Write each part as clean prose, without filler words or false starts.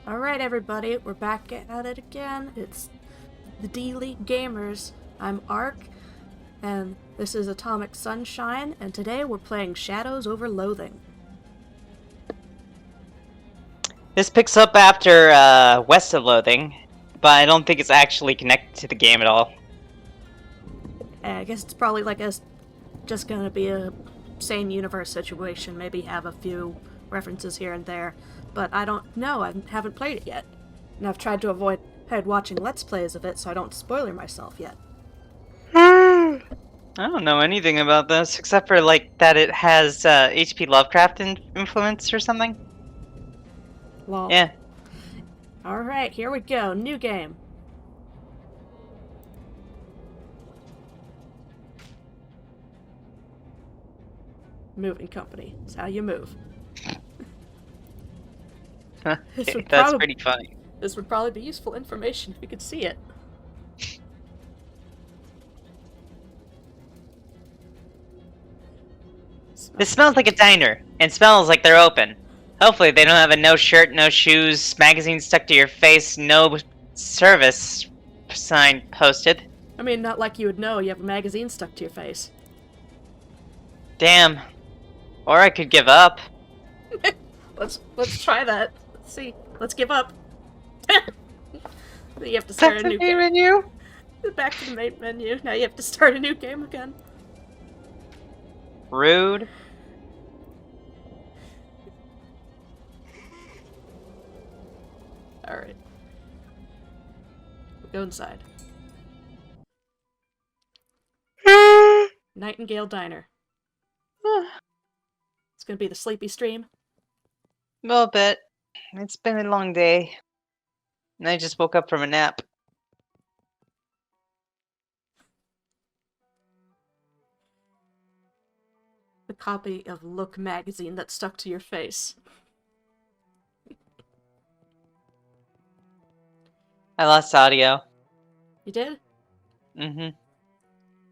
Alright, everybody, we're back at it again. It's the D-League Gamers. I'm Ark, and this is Atomic Sunshine, and today we're playing Shadows over Loathing. This picks up after West of Loathing, but I don't think it's actually connected to the game at all. I guess it's probably like just gonna be a same universe situation, maybe have a few references here and there, but I don't know, I haven't played it yet. And I've tried to avoid watching Let's Plays of it so I don't spoiler myself yet. I don't know anything about this, except for like that it has H.P. Lovecraft influence or something. Well, Yeah. Alright, here we go, new game. Moving company. It's how you move. That's pretty funny. This would probably be useful information if you could see it. This smells like a diner, and smells like they're open. Hopefully they don't have a no shirt, no shoes, magazine stuck to your face, no service sign posted. I mean, not like you would know you have a magazine stuck to your face. Damn. Or I could give up. Let's try that. Let's see. Let's give up. You have to start a new game. Menu? Back to the main menu. Now you have to start a new game again. Rude. Alright. We'll go inside. Nightingale Diner. It's gonna be the sleepy stream. A little bit. It's been a long day. And I just woke up from a nap. The copy of Look magazine that's stuck to your face. I lost audio. You did? Mm-hmm.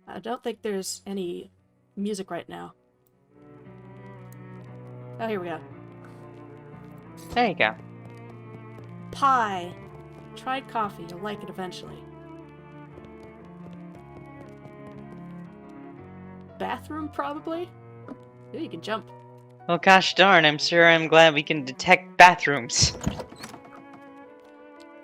I don't think there's any music right now. Oh, here we go. There you go. Pie. Try coffee. You'll like it eventually. Bathroom, probably? Ooh, you can jump. Well, gosh darn, I'm glad we can detect bathrooms.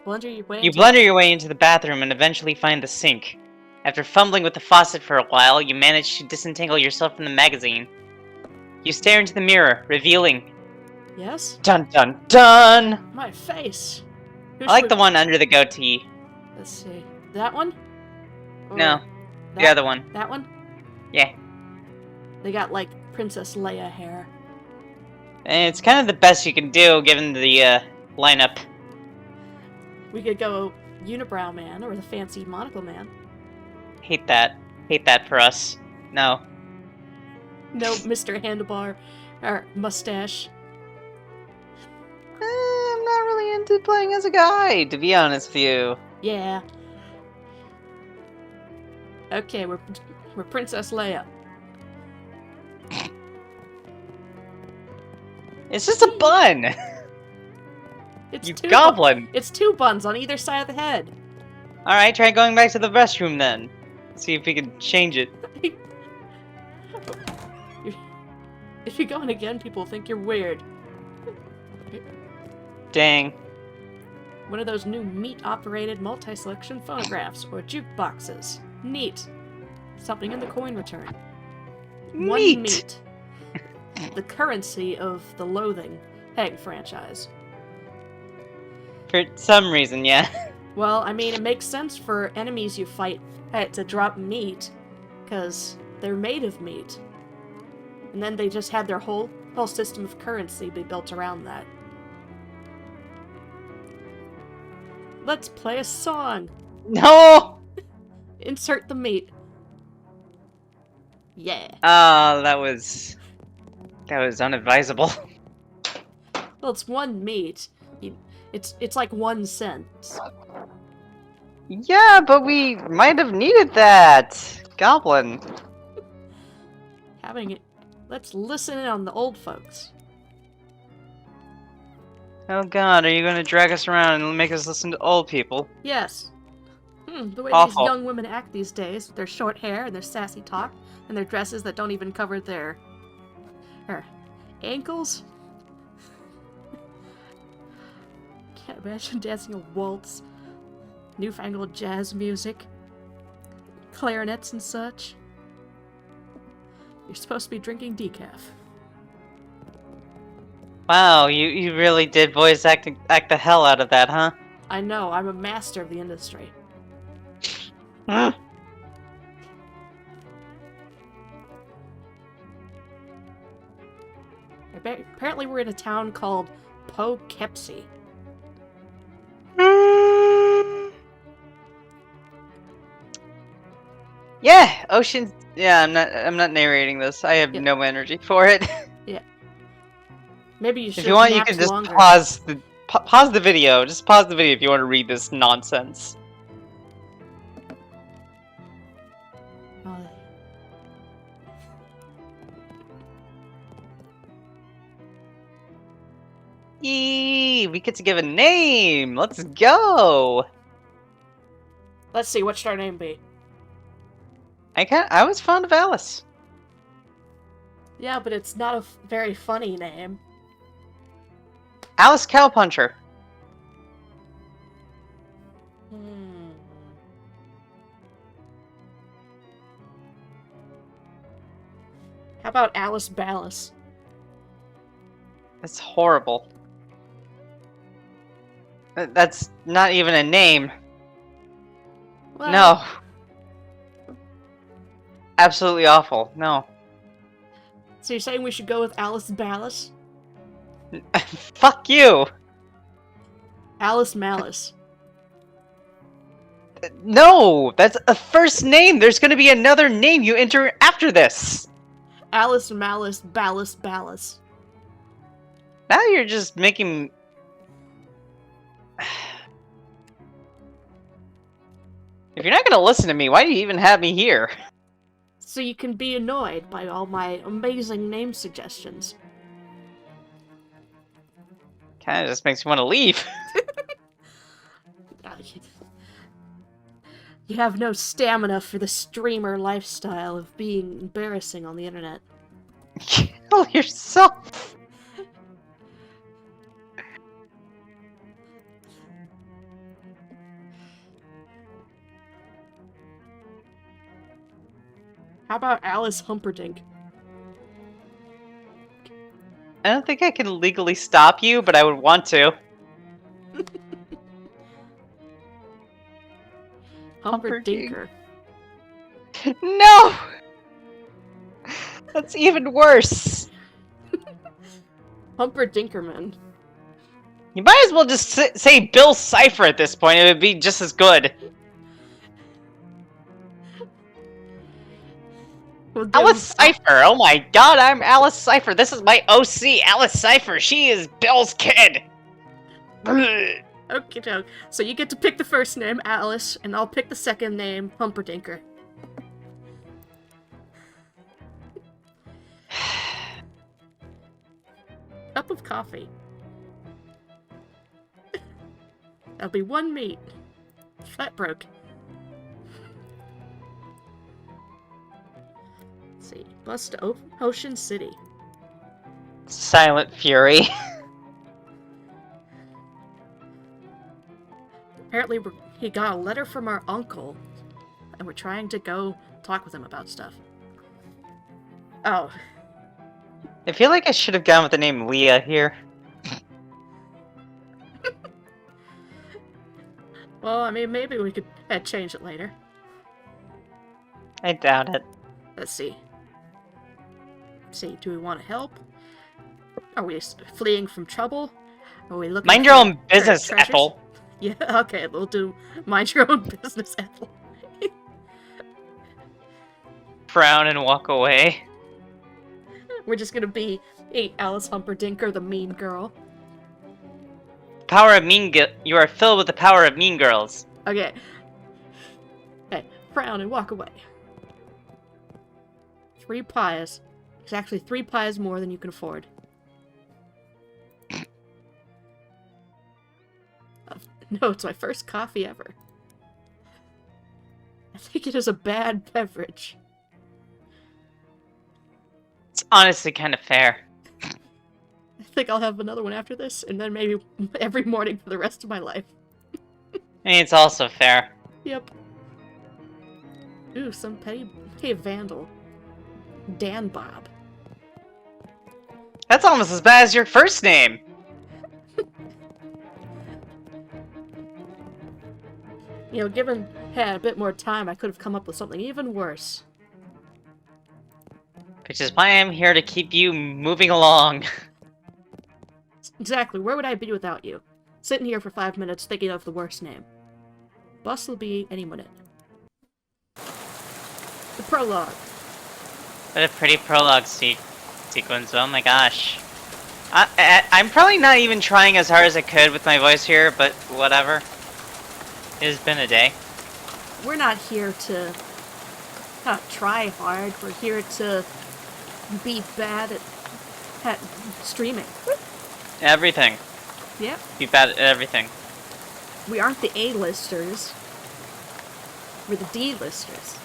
Blunder your way You blunder your way into the bathroom and eventually find the sink. After fumbling with the faucet for a while, you manage to disentangle yourself from the magazine. You stare into the mirror, revealing... Yes? Dun dun dun! My face! I like the one under the goatee. Let's see. That one? Or No, the other one. That one? Yeah. They got, like, Princess Leia hair. And it's kind of the best you can do, given the, lineup. We could go Unibrow Man, or the Fancy Monocle Man. Hate that. Hate that for us. No. No Mr. Handlebar, or Mustache. I'm not really into playing as a guy, to be honest with you. Yeah. Okay, we're Princess Leia. It's just a bun! It's You two goblin! It's two buns on either side of the head. Alright, try going back to the restroom then. See if we can change it. If you're going again, people think you're weird. Dang. One of those new meat-operated multi-selection phonographs, or jukeboxes. Neat. Something in the coin return. One meat. The currency of the Loathing Hag franchise. For some reason, yeah. Well, I mean, it makes sense for enemies you fight to drop meat, because they're made of meat. And then they just had their whole system of currency be built around that. Let's play a song! No! Insert the meat. Yeah. Oh, that was unadvisable. Well, it's one meat. It's like 1 cent. Yeah, but we might have needed that. Goblin. Having it. Let's listen in on the old folks. Oh god, are you gonna drag us around and make us listen to old people? Yes. The way these Awful. young women act these days, with their short hair and their sassy talk, and their dresses that don't even cover their ankles. Can't imagine dancing a waltz, newfangled jazz music, clarinets and such. You're supposed to be drinking decaf. Wow, you really did voice act the hell out of that, huh? I know, I'm a master of the industry. Apparently we're in a town called Poughkeepsie. Yeah, ocean. Yeah, I'm not narrating this. I have Yeah. no energy for it. Yeah. Maybe you should If you want, you napped can just longer. pause the video. Just pause the video if you want to read this nonsense. Yee! We get to give a name. Let's go. Let's see, what should our name be? I was fond of Alice. Yeah, but it's not a very funny name. Alice Cowpuncher. How about Alice Ballas? That's horrible. That's not even a name. Well, No. Absolutely awful. No. So you're saying we should go with Alice Ballas? Fuck you. Alice Malice. No, that's a first name. There's going to be another name you enter after this. Alice Malice Ballas Ballas. Now you're just making... If you're not going to listen to me, why do you even have me here? So you can be annoyed by all my amazing name suggestions. Kind of just makes me want to leave. You have no stamina for the streamer lifestyle of being embarrassing on the internet. Kill yourself. How about Alice Humperdinck? I don't think I can legally stop you, but I would want to. Humperdinker. No! That's even worse. Humperdinkerman. You might as well just say Bill Cipher at this point. It would be just as good. We'll Alice Cipher! Oh my god, I'm Alice Cipher. This is my OC, Alice Cipher. She is Bill's kid. Okay, doke. So you get to pick the first name, Alice, and I'll pick the second name, Humperdinker. Cup of coffee. That'll be one meat. That broke. Let's see. Bus to Ocean City. Silent Fury. Apparently he got a letter from our uncle, and we're trying to go talk with him about stuff. Oh. I feel like I should have gone with the name Leah here. Well, I mean, maybe we could change it later. I doubt it. Let's see. Do we want to help? Are we fleeing from trouble? Are we looking Mind for your own business, treasures? Ethel. Yeah, okay, we'll do mind your own business, Ethel. Frown and walk away. We're just gonna be Alice Humperdinker, the mean girl. Power of you are filled with the power of mean girls. Okay. Okay, frown and walk away. 3 pies. It's actually 3 pies more than you can afford. No, it's my first coffee ever. I think it is a bad beverage. It's honestly kind of fair. I think I'll have another one after this, and then maybe every morning for the rest of my life. I mean, it's also fair. Yep. Ooh, some petty vandal. Dan Bob. That's almost as bad as your first name. You know, given had a bit more time, I could have come up with something even worse. Which is why I'm here to keep you moving along. Exactly, where would I be without you? Sitting here for 5 minutes thinking of the worst name. Bus will be any minute. The prologue. What a pretty prologue sequence, oh my gosh. I'm probably not even trying as hard as I could with my voice here, but whatever. It has been a day. We're not here to try hard, we're here to be bad at streaming. Everything. Yep. Be bad at everything. We aren't the A-listers. We're the D-listers.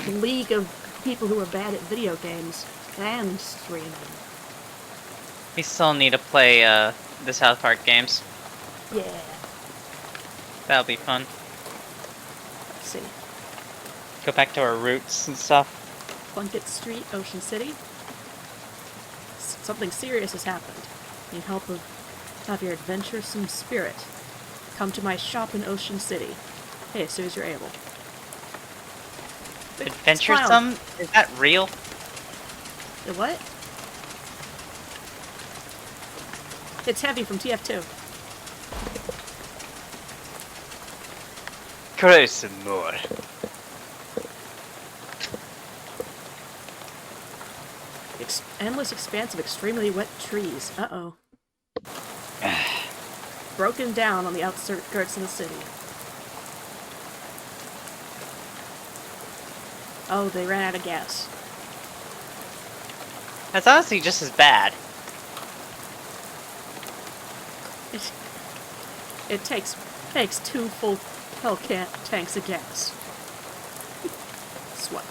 The league of people who are bad at video games and streaming. We still need to play the South Park games. Yeah. That'll be fun. Let's see. Go back to our roots and stuff. Plunkett Street, Ocean City. Something serious has happened. Need help of your adventuresome spirit. Come to my shop in Ocean City. Hey, as soon as you're able. Adventuresome? Is that real? The what? It's Heavy from TF2. Cry some more. Endless expanse of extremely wet trees. Uh-oh. Broken down on the outskirts of the city. Oh, they ran out of gas. That's honestly just as bad. It takes 2 full Hellcat tanks of gas. Swell.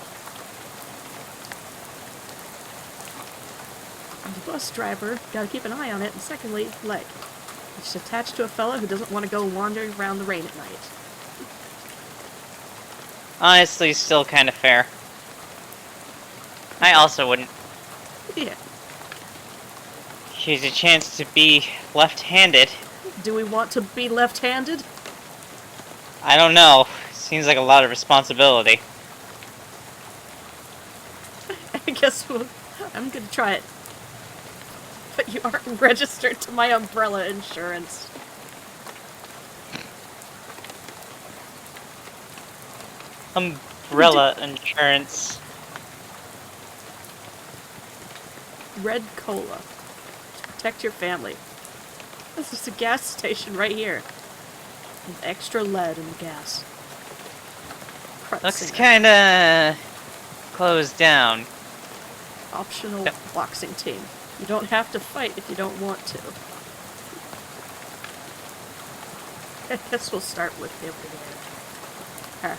The bus driver, gotta keep an eye on it, and secondly, leg. It's attached to a fella who doesn't want to go wandering around the rain at night. Honestly, still kind of fair. I also wouldn't. Yeah. Here's a chance to be left-handed. Do we want to be left-handed? I don't know. Seems like a lot of responsibility. I guess I'm gonna try it. But you aren't registered to my umbrella insurance. Umbrella insurance. Red Cola. Protect your family. This is a gas station right here. With extra lead in the gas. Looks kinda closed down. Optional boxing team. You don't have to fight if you don't want to. I guess we'll start with over there.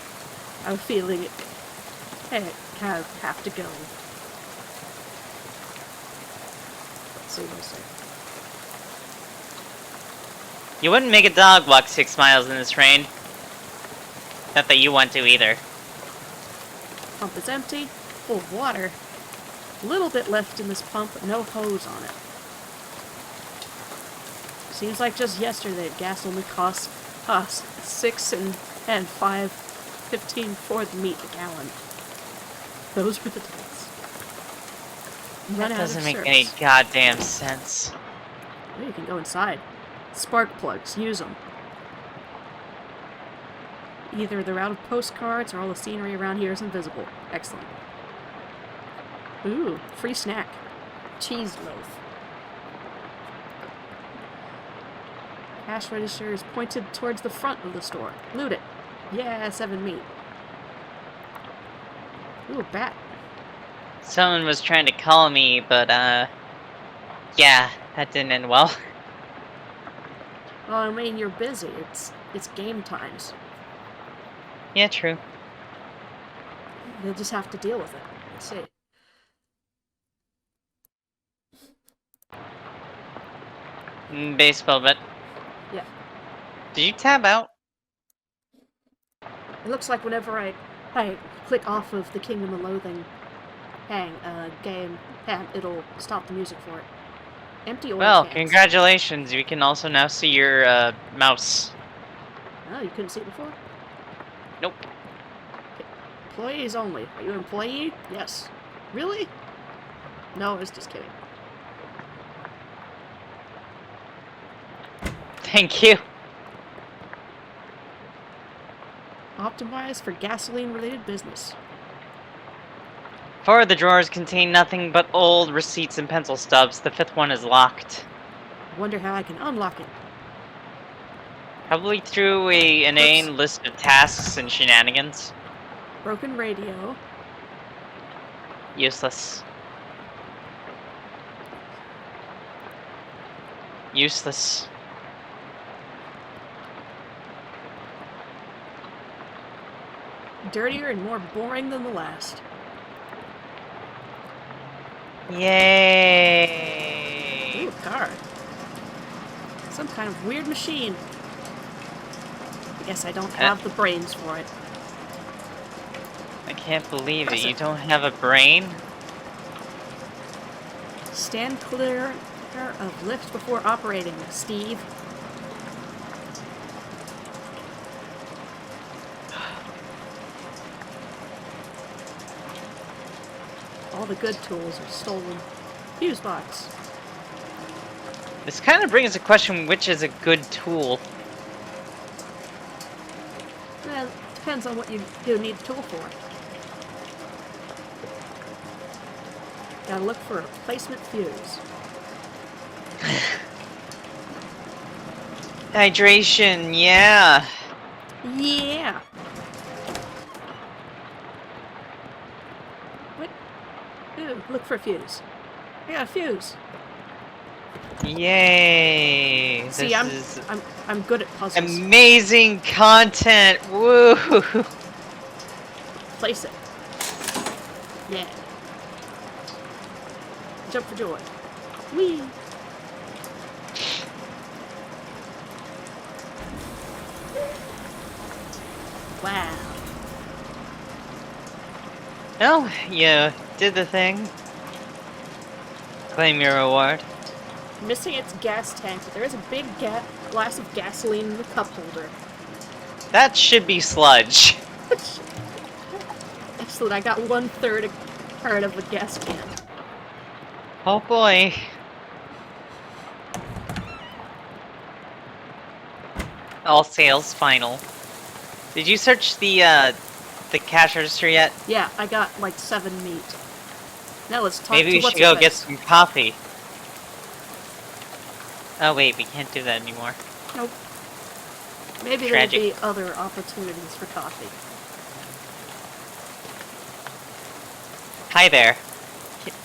I'm feeling it. Hey, I have to go. Let's see what's there. You wouldn't make a dog walk 6 miles in this rain. Not that you want to either. Pump is empty, full of water. A little bit left in this pump, but no hose on it. Seems like just yesterday gas only cost us 6 and 5.15 for the meat a gallon. Those were the days. That doesn't make any goddamn sense. Well, you can go inside. Spark plugs, use them. Either they're out of postcards or all the scenery around here is invisible. Excellent. Ooh, free snack. Cheese loaf. Cash register is pointed towards the front of the store. Loot it. Yeah, 7 meat. Ooh, a bat. Someone was trying to call me, but yeah, that didn't end well. Well, I mean, you're busy. It's game times. Yeah, true. You'll just have to deal with it. Let's see. Baseball, but Yeah. did you tab out? It looks like whenever I click off of the Kingdom of Loathing game, it'll stop the music for it. Empty oil Well, cans. congratulations. You can also now see your mouse. Oh, you couldn't see it before? Nope. Employees only. Are you an employee? Yes. Really? No, I was just kidding. Thank you. Optimized for gasoline-related business. 4 of the drawers contain nothing but old receipts and pencil stubs. The 5th one is locked. Wonder how I can unlock it. Probably through a inane list of tasks and shenanigans. Broken radio. Useless. Useless. Dirtier and more boring than the last. Yay! Ooh, a car. Some kind of weird machine. I guess I don't have the brains for it. I can't believe Press it. You it. don't have a brain? Stand clear of lift before operating, Steve. All the good tools are stolen. Fuse box. This kind of brings a question, which is a good tool? Well, depends on what you need the tool for. Gotta look for a replacement fuse. Hydration, yeah. Yeah! What? Ooh, look for a fuse. I got a fuse. Yay. See, This is I'm good at puzzles. amazing content. Woo! Place it. Yeah. Jump for joy. Whee! Wow. Oh, you did the thing. Claim your reward. Missing its gas tank, but there is a big glass of gasoline in the cup holder. That should be sludge. Excellent, I got 1/3 part of a gas can. Oh boy. All sales final. Did you search the cash register yet? Yeah, I got like 7 meat. Now let's talk Maybe to we what's should go her get face. some coffee. Oh wait, we can't do that anymore. Nope. Maybe Tragic. there'll be other opportunities for coffee. Hi there.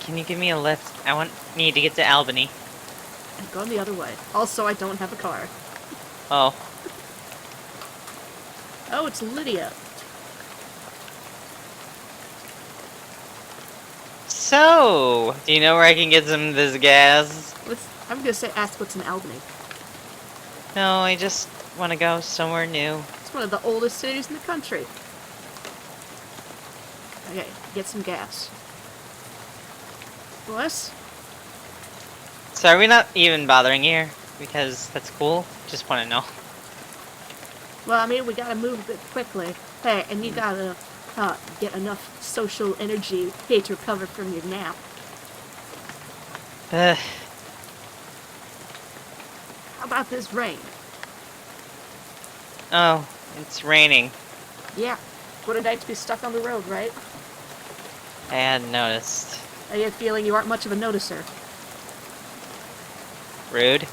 Can you give me a lift? I need to get to Albany. I'm going the other way. Also, I don't have a car. Oh. Oh, it's Lydia. So, do you know where I can get some of this gas? I'm gonna say ask what's in Albany. No, I just want to go somewhere new. It's one of the oldest cities in the country. Okay, get some gas. Bless? So are we not even bothering here? Because that's cool. Just want to know. Well, I mean, we gotta move a bit quickly. Hey, and you gotta get enough social energy to recover from your nap. Ugh. How about this rain? Oh, it's raining. Yeah. What a night to be stuck on the road, right? I hadn't noticed. I get a feeling you aren't much of a noticer. Rude.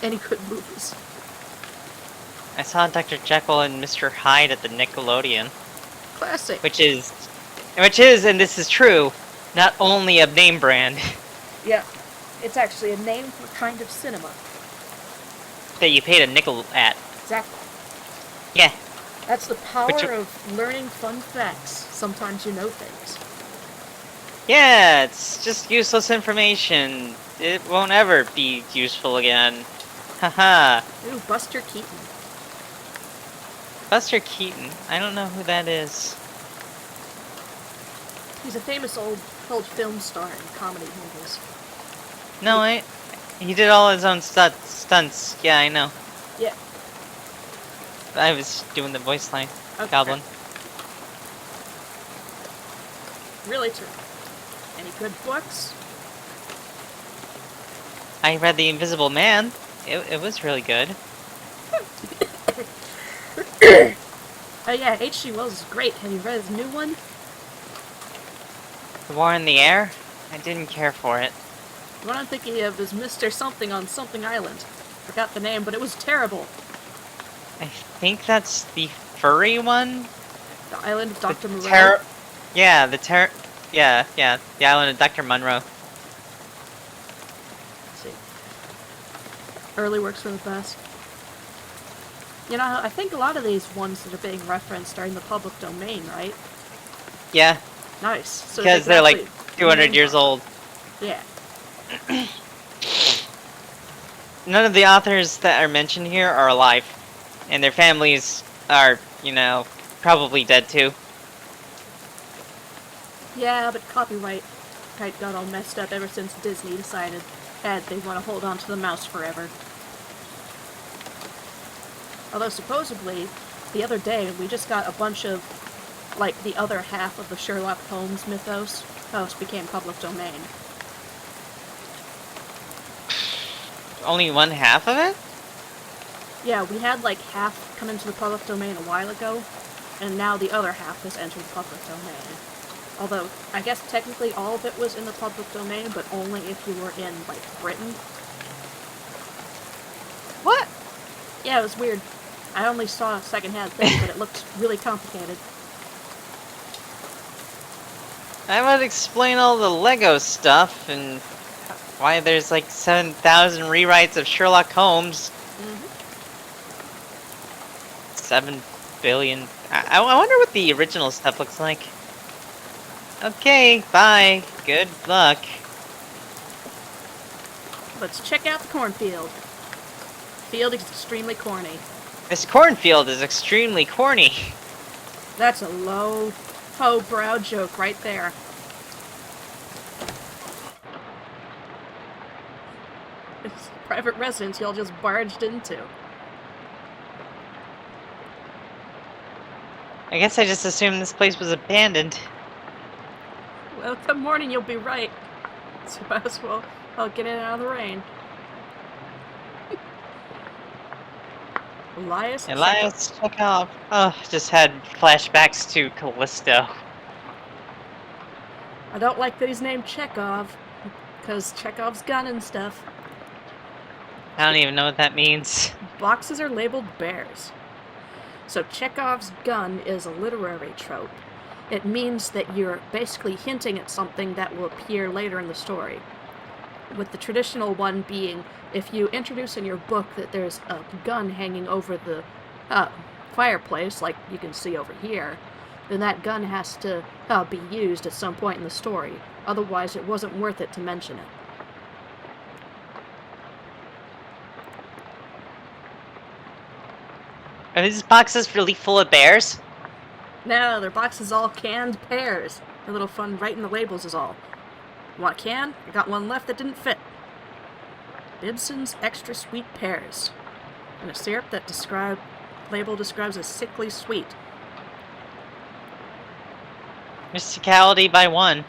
Any good movies? I saw Dr. Jekyll and Mr. Hyde at the Nickelodeon. Classic. Which is, and this is true, not only a name brand. Yeah. It's actually a name for a kind of cinema. That you paid a nickel at. Exactly. Yeah. That's the power Which- of learning fun facts. Sometimes you know things. Yeah, it's just useless information. It won't ever be useful again. Haha. Ooh, Buster Keaton. Buster Keaton. I don't know who that is. He's a famous old film star in comedy movies. No, he did all his own stunts. Yeah, I know. Yeah. I was doing the voice line. Okay. Goblin. Really true. Any good books? I read The Invisible Man. It was really good. Oh yeah, H.G. Wells is great. Have you read his new one? The War in the Air? I didn't care for it. The one I'm thinking of is Mr. Something on Something Island. Forgot the name, but it was terrible. I think that's the furry one? The Island of Dr. Moreau. Yeah, yeah, the island of Dr. Monroe. Let's see. Early works were the best. You know, I think a lot of these ones that are being referenced are in the public domain, right? Yeah, Nice. So because they they're can like actually 200 name years drop old. them. Yeah. None of the authors that are mentioned here are alive. And their families are, probably dead too. Yeah, but copyright got all messed up ever since Disney decided that they want to hold on to the mouse forever. Although supposedly, the other day, we just got a bunch of, like, the other half of the Sherlock Holmes mythos became public domain. Only one half of it? Yeah, we had, like, half come into the public domain a while ago, and now the other half has entered the public domain. Although, I guess technically all of it was in the public domain, but only if you were in, like, Britain. What? Yeah, it was weird. I only saw a second-hand thing, but it looked really complicated. That would explain all the Lego stuff and why there's like 7,000 rewrites of Sherlock Holmes. Mm-hmm. 7 billion. I wonder what the original stuff looks like. Okay, bye. Good luck. Let's check out the cornfield. Field is extremely corny. This cornfield is extremely corny. That's a low, brow joke right there. It's private residence y'all just barged into. I guess I just assumed this place was abandoned. Well, come morning, you'll be right. So as well, I'll get in and out of the rain. Elias Chekhov. Oh, just had flashbacks to Callisto. I don't like that he's named Chekhov, because Chekhov's gun and stuff. I don't even know what that means. Boxes are labeled bears. So Chekhov's gun is a literary trope. It means that you're basically hinting at something that will appear later in the story. With the traditional one being, if you introduce in your book that there's a gun hanging over the fireplace, like you can see over here, then that gun has to be used at some point in the story. Otherwise, it wasn't worth it to mention it. Are these boxes really full of bears? No, their box is all canned pears. A little fun writing the labels is all. Want a can? I got one left that didn't fit. Bibson's Extra Sweet Pears. And a syrup that label describes as sickly sweet. Mysticality by 1.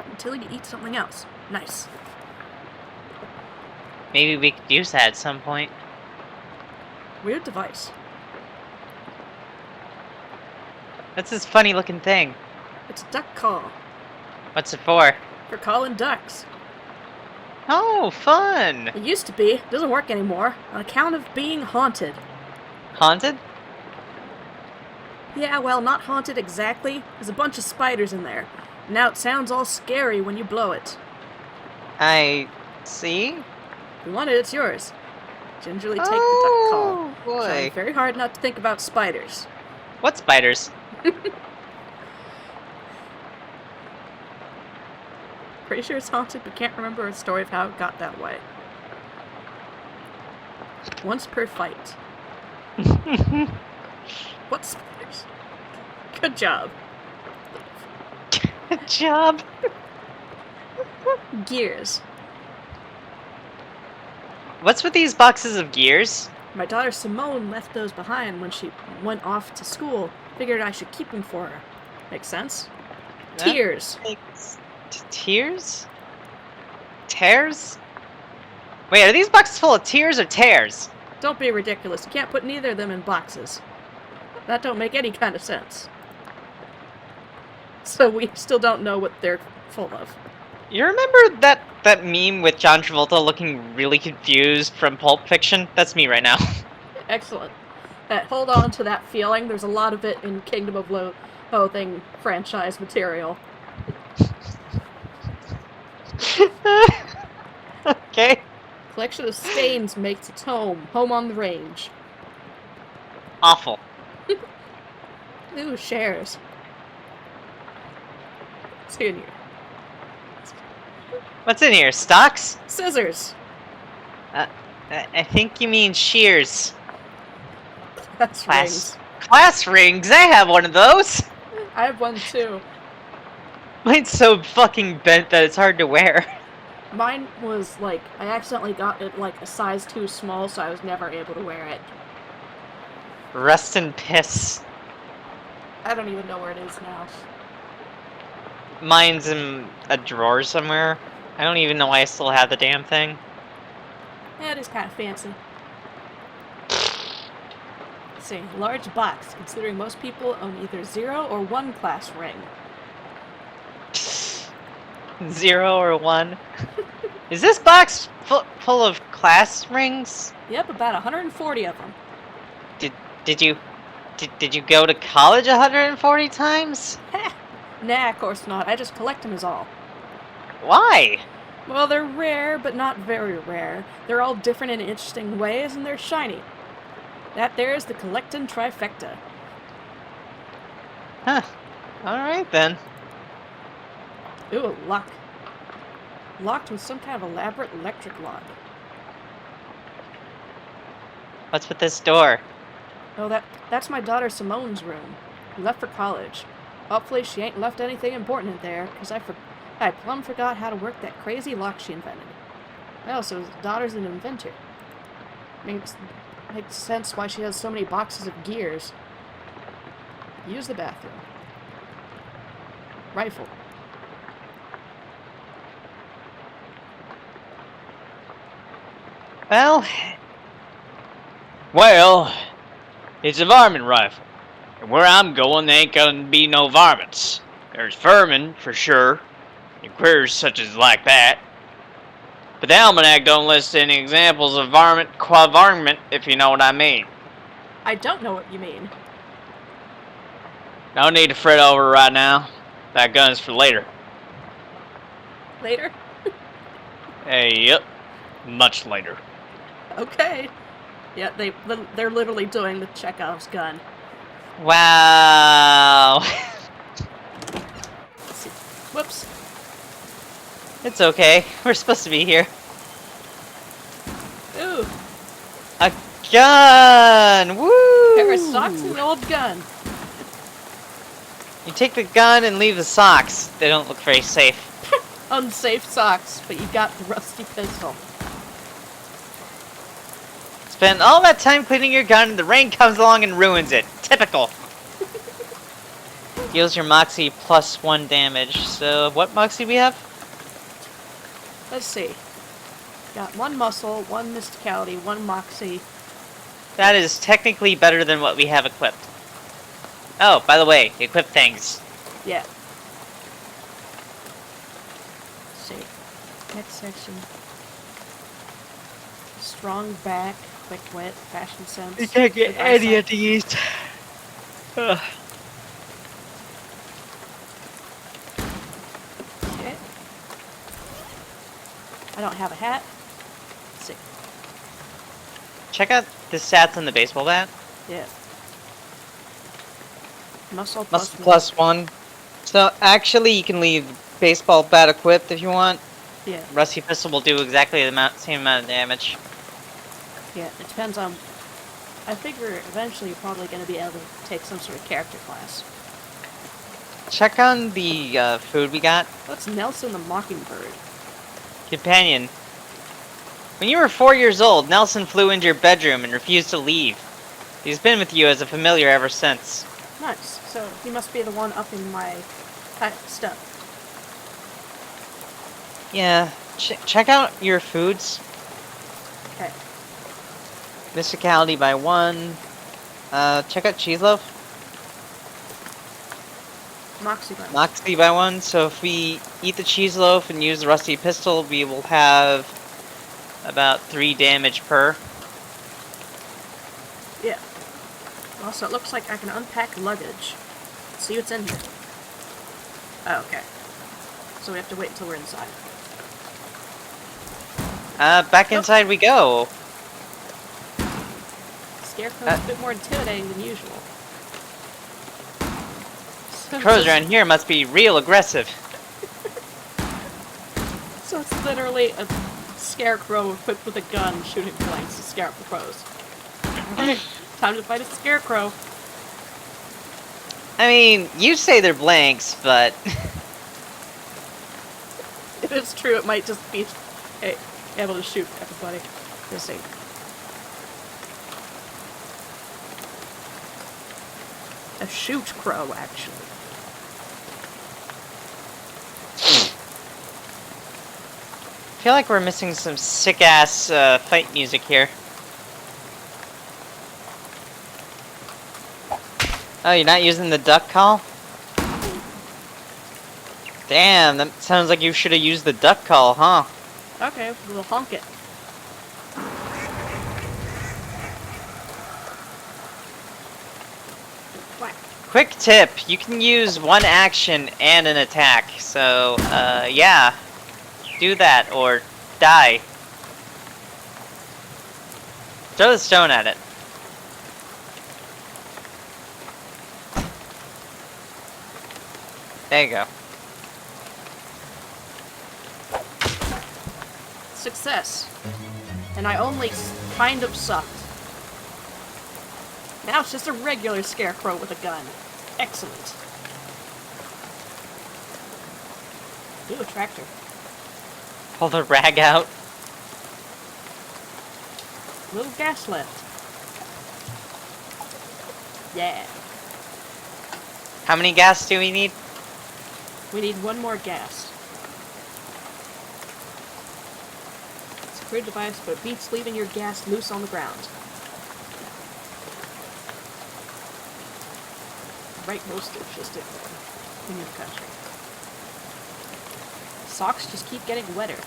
Until you eat something else. Nice. Maybe we could use that at some point. Weird device. What's this funny looking thing? It's a duck call. What's it for? For calling ducks. Oh, fun! It used to be. It doesn't work anymore. On account of being haunted. Haunted? Yeah, well, not haunted exactly. There's a bunch of spiders in there. Now it sounds all scary when you blow it. I See? If you want it, it's yours. Gingerly take the duck call. Boy. Trying very hard not to think about spiders. What spiders? Pretty sure it's haunted, but can't remember a story of how it got that way. Once per fight. What spiders? Good job. Good job. Gears. What's with these boxes of gears? My daughter Simone left those behind when she went off to school. Figured I should keep them for her. Makes sense? That Tears. makes tears? Tears? Wait, are these boxes full of tears or tears? Don't be ridiculous. You can't put neither of them in boxes. That don't make any kind of sense. So we still don't know what they're full of. You remember that meme with John Travolta looking really confused from Pulp Fiction? That's me right now. Excellent. Hold on to that feeling. There's a lot of it in Kingdom of Loathing franchise material. Okay. Collection of stains makes its home. Home on the range. Awful. Ooh, shares. What's in here? What's in here? Stocks? Scissors. I think you mean shears. That's rings. Class rings? I have one of those. I have one too. Mine's so fucking bent that it's hard to wear. Mine was like, I accidentally got it like a size too small, so I was never able to wear it. Rust and piss. I don't even know where it is now. Mine's in a drawer somewhere. I don't even know why I still have the damn thing. Yeah, it is kind of fancy. Let's see, large box, considering most people own either 0 or 1 class ring. 0 or 1. Is this box full of class rings? Yep, about 140 of them. Did you go to college 140 times? Nah, of course not. I just collect them is all. Why? Well, they're rare, but not very rare. They're all different in interesting ways, and they're shiny. That there's the collectin' trifecta. Huh. Alright then. Ooh, a lock. Locked with some kind of elaborate electric lock. What's with this door? Oh, that's my daughter Simone's room. We left for college. Hopefully she ain't left anything important in there, because I plumb forgot how to work that crazy lock she invented. Oh, so his daughter's an inventor. Makes sense why she has so many boxes of gears. Use the bathroom. Rifle. Well, it's a varmint rifle. And where I'm going, there ain't gonna be no varmints. There's vermin, for sure, and critters such as like that. But the almanac don't list any examples of varmint qua varmint, if you know what I mean. I don't know what you mean. No need to fret over it right now. That gun's for later. Later? Hey, yep. Much later. Okay. Yeah, they're literally doing the Chekhov's gun. Wow. Let's see. Whoops. It's okay. We're supposed to be here. Ooh. A gun! Woo! Pair of socks and an old gun. You take the gun and leave the socks. They don't look very safe. Unsafe socks, but you got the rusty pistol. Spend all that time cleaning your gun and the rain comes along and ruins it. Typical. Deals your Moxie plus 1 damage. So, what Moxie we have? Let's see. Got 1 muscle, 1 mysticality, 1 moxie. That is technically better than what we have equipped. Oh, by the way, equip things. Yeah. Let's see. Next section. Strong back, quick wit, fashion sense. You can't get good any eyesight. of these. Ugh. Okay. I don't have a hat. Let's see. Check out the stats on the baseball bat. Yeah. Muscle Muscle plus 1. So actually, you can leave baseball bat equipped if you want. Yeah. Rusty pistol will do exactly the same amount of damage. Yeah, it depends on... I figure eventually you're probably going to be able to take some sort of character class. Check on the food we got. What's Nelson the Mockingbird? Companion. When you were 4 years old, Nelson flew into your bedroom and refused to leave. He's been with you as a familiar ever since. Nice. So he must be the one up in my stuff. Yeah. Check out your foods. Okay. Mysticality by 1. Check out cheese loaf. Moxie bun. Moxie by 1. So if we eat the cheese loaf and use the rusty pistol, we will have about 3 damage per. Yeah. Also, it looks like I can unpack luggage. Let's see what's in here. Oh, okay. So we have to wait until we're inside. Back inside we go. Scarecrow's a bit more intimidating than usual. Crows around here must be real aggressive. So it's literally a scarecrow equipped with a gun shooting blanks to scare up the crows. Time to fight a scarecrow. I mean, you say they're blanks, but... If it's true, it might just be able to shoot everybody. Let's see. A shoot crow, actually. I feel like we're missing some sick-ass fight music here. Oh, you're not using the duck call? Damn, that sounds like you should have used the duck call, huh? Okay, we'll honk it. Whack. Quick tip, you can use one action and an attack, so, yeah. Do that, or die. Throw the stone at it. There you go. Success. And I only kind of sucked. Now it's just a regular scarecrow with a gun. Excellent. Ooh, a tractor. Pull the rag out. Little gas left. Yeah. How many gas do we need? We need one more gas. It's a crude device, but it beats leaving your gas loose on the ground. Right roaster just in the country. Socks just keep getting wetter.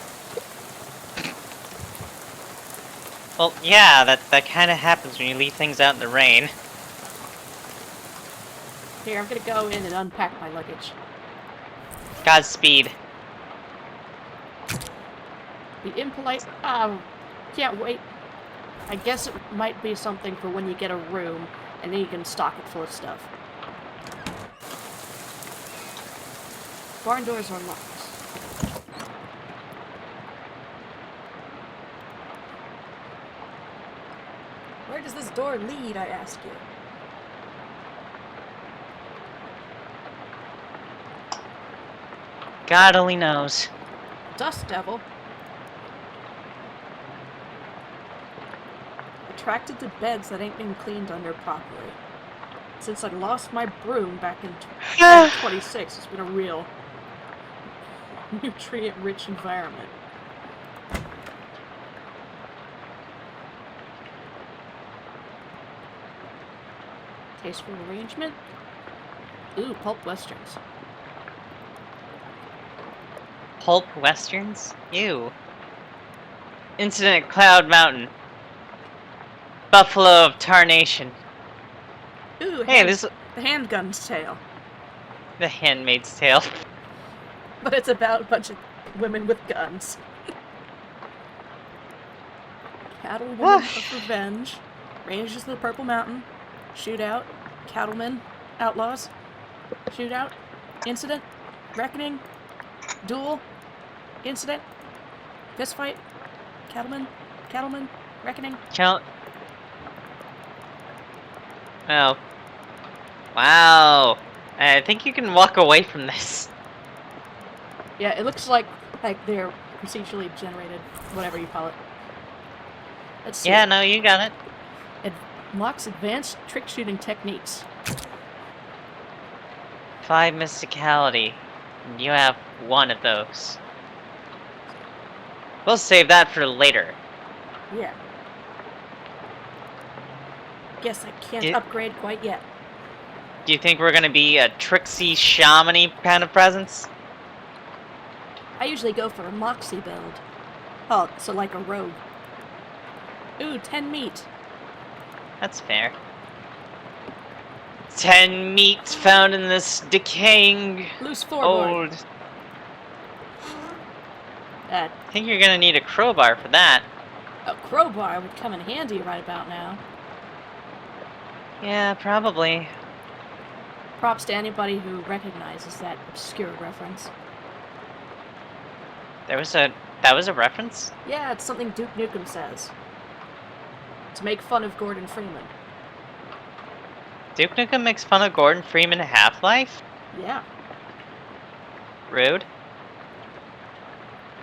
Well, yeah, that kind of happens when you leave things out in the rain. Here, I'm gonna go in and unpack my luggage. Godspeed. The impolite... can't wait. I guess it might be something for when you get a room, and then you can stock it full of stuff. Barn doors are locked. Where does this door lead, I ask you? God only knows. Dust devil. Attracted to beds that ain't been cleaned under properly. Since I lost my broom back in 26, it's been a real nutrient-rich environment. Tasteful arrangement. Ooh, pulp westerns. Pulp westerns? Ew. Incident at Cloud Mountain. Buffalo of Tarnation. Ooh, Hey, this the handgun's tale. The Handmaid's Tale. But it's about a bunch of women with guns. Cattlewoman of Revenge, Rangers of the Purple Mountain, Shootout, Cattlemen, Outlaws, Shootout, Incident, Reckoning, Duel, Incident, Fistfight, Cattleman, Reckoning. Count. Oh. Wow. I think you can walk away from this. Yeah, it looks like they're procedurally generated, whatever you call it. Let's see. Yeah, no, you got it. It unlocks advanced trick shooting techniques. 5 mysticality. You have 1 of those. We'll save that for later. Yeah. Guess I can't upgrade quite yet. Do you think we're gonna be a tricksy, shamany kind of presence? I usually go for a Moxie build. Oh, so like a rogue. Ooh, 10 meat. That's fair. 10 meat found in this decaying Loose floorboard. old. I think you're gonna need a crowbar for that. A crowbar would come in handy right about now. Yeah, probably. Props to anybody who recognizes that obscure reference. That was a reference? Yeah, it's something Duke Nukem says. To make fun of Gordon Freeman. Duke Nukem makes fun of Gordon Freeman in Half-Life? Yeah. Rude.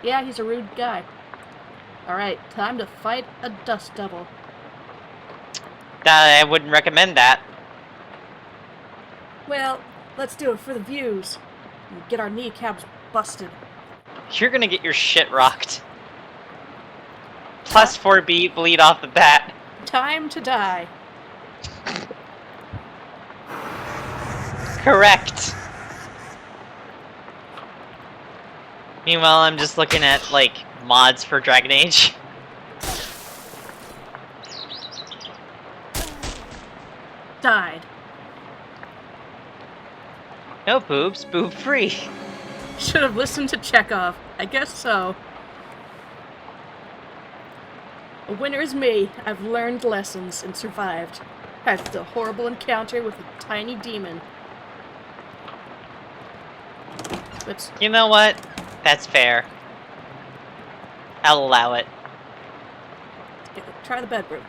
Yeah, he's a rude guy. Alright, time to fight a dust devil. I wouldn't recommend that. Well, let's do it for the views. And get our kneecaps busted. You're gonna get your shit rocked. Plus 4 bleed off the bat. Time to die. Correct. Meanwhile, I'm just looking at, like, mods for Dragon Age. Died. No boobs, boob free. Should have listened to Chekhov. I guess so. A winner is me. I've learned lessons and survived. After a horrible encounter with a tiny demon. Oops. You know what? That's fair. I'll allow it. Try the bedroom.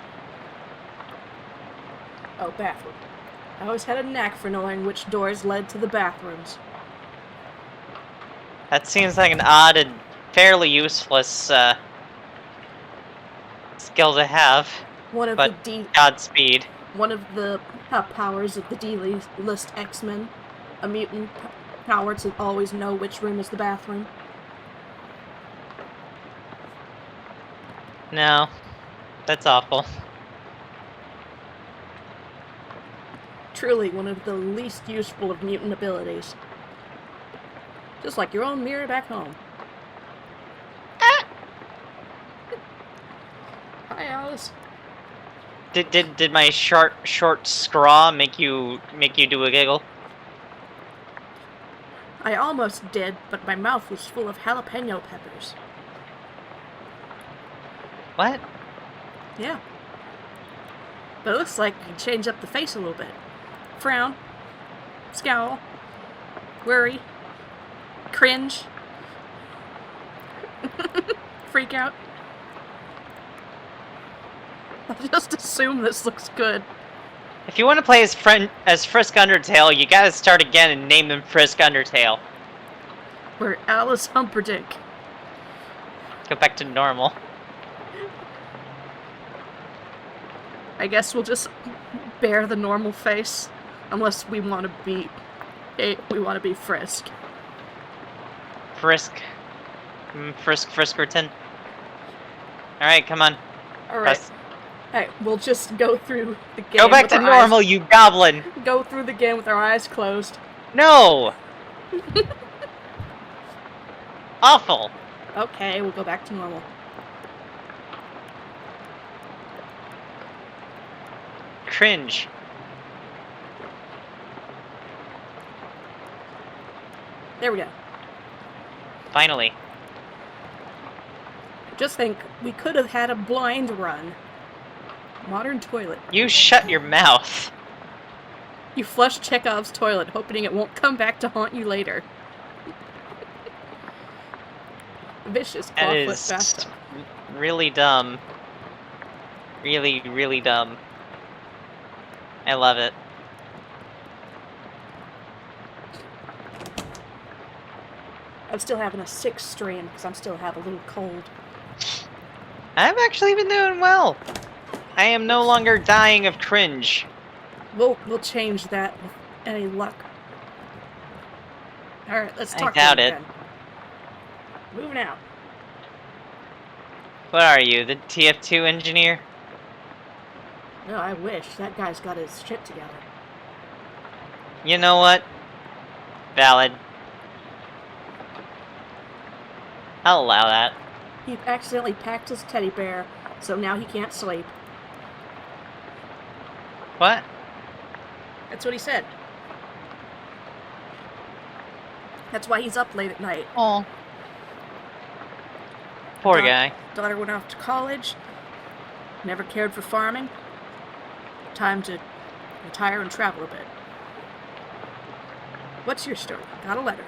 Oh, bathroom. I always had a knack for knowing which doors led to the bathrooms. That seems like an odd and fairly useless skill to have. One of But the Godspeed. One of the powers of the D-list X-Men. A mutant power to always know which room is the bathroom. No. That's awful. Truly one of the least useful of mutant abilities. Just like your own mirror back home. Hi, Alice. Did my short straw make you do a giggle? I almost did, but my mouth was full of jalapeno peppers. What? Yeah. But it looks like you can change up the face a little bit. Frown. Scowl. Worry. Cringe. Freak out. I'll just assume this looks good. If you want to play as Frisk Undertale, you gotta start again and name them Frisk Undertale. We're Alice Humperdinck. Go back to normal. I guess we'll just bear the normal face, unless we want to be Frisk. Friskerton. Alright, come on. Alright. Alright, we'll just go through the game. Go back to normal, you goblin! Go through the game with our eyes closed. No! Awful! Okay, we'll go back to normal. Cringe. There we go. Finally. Just think, we could have had a blind run. Modern toilet. You shut your mouth. You flush Chekhov's toilet, hoping it won't come back to haunt you later. Vicious That clawfoot is bathtub. really dumb. Really, really dumb. I love it. I'm still having a 6 stream because I'm still have a little cold. I've actually been doing well. I am no longer dying of cringe. We'll change that with any luck. Alright, let's talk I doubt to it. him then. Moving out. What are you, the TF2 engineer? No, I wish. That guy's got his shit together. You know what? Valid. I'll allow that. He accidentally packed his teddy bear, so now he can't sleep. What? That's what he said. That's why he's up late at night. Oh. Poor Da- guy. Daughter went off to college. Never cared for farming. Time to retire and travel a bit. What's your story? Got a letter.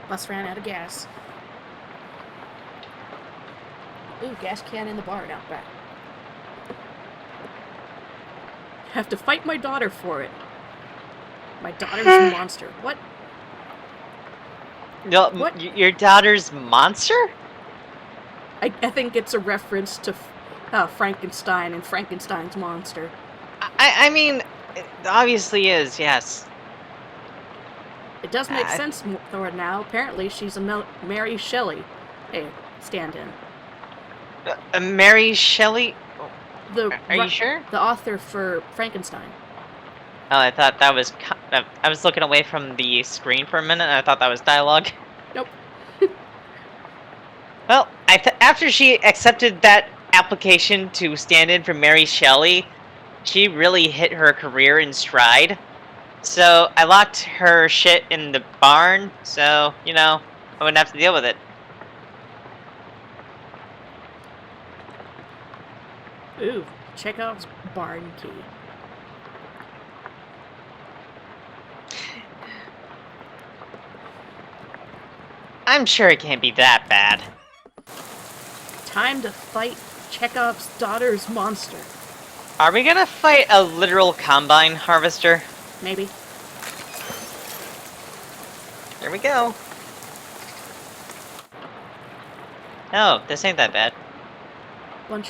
Bus ran out of gas. Ooh, gas can in the barn out back. Have to fight my daughter for it. My daughter's a monster. What? No, What? Your daughter's monster? I think it's a reference to Frankenstein and Frankenstein's monster. I mean, it obviously is, yes. It does make sense for now. Apparently, she's a Mary Shelley. Hey, stand-in. Mary Shelley? Are you Ru- sure? The author for Frankenstein. Oh, I thought that was... I was looking away from the screen for a minute, and I thought that was dialogue. Nope. Well, after she accepted that application to stand in for Mary Shelley, she really hit her career in stride. So, I locked her shit in the barn, so, you know, I wouldn't have to deal with it. Ooh, Chekhov's barn key. I'm sure it can't be that bad. Time to fight Chekhov's daughter's monster. Are we gonna fight a literal combine harvester? Maybe. Here we go. Oh, this ain't that bad. Bunch.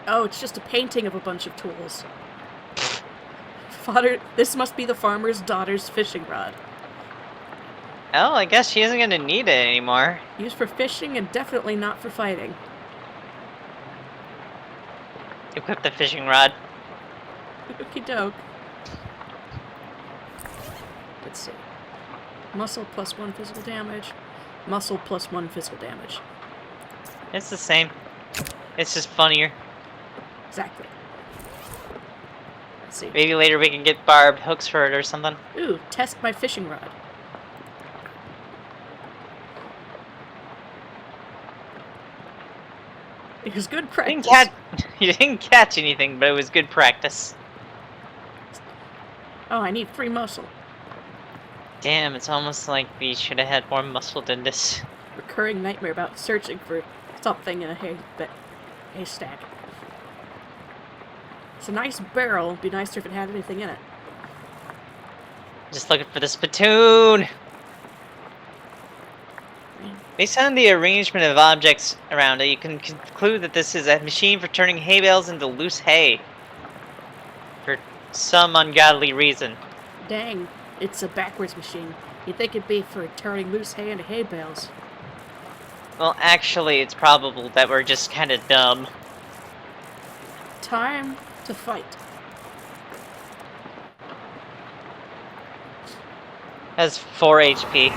Oh, it's just a painting of a bunch of tools. Father, this must be the farmer's daughter's fishing rod. Oh, I guess she isn't gonna need it anymore. Used for fishing and definitely not for fighting. Equip the fishing rod. Okie doke. Let's see. Muscle plus 1 physical damage. Muscle plus 1 physical damage. It's the same. It's just funnier. Exactly. Let's see. Maybe later we can get barbed hooks for it or something. Ooh, test my fishing rod. It was good practice. You didn't catch anything, but it was good practice. Oh, I need 3 muscle. Damn, it's almost like we should have had more muscle than this. Recurring nightmare about searching for something in a haystack. It's a nice barrel. It'd be nicer if it had anything in it. Just looking for the spittoon! Based on the arrangement of objects around it, you can conclude that this is a machine for turning hay bales into loose hay. For some ungodly reason. Dang, it's a backwards machine. You'd think it'd be for turning loose hay into hay bales. Well, actually, it's probable that we're just kind of dumb. Time to fight. Has 4 HP.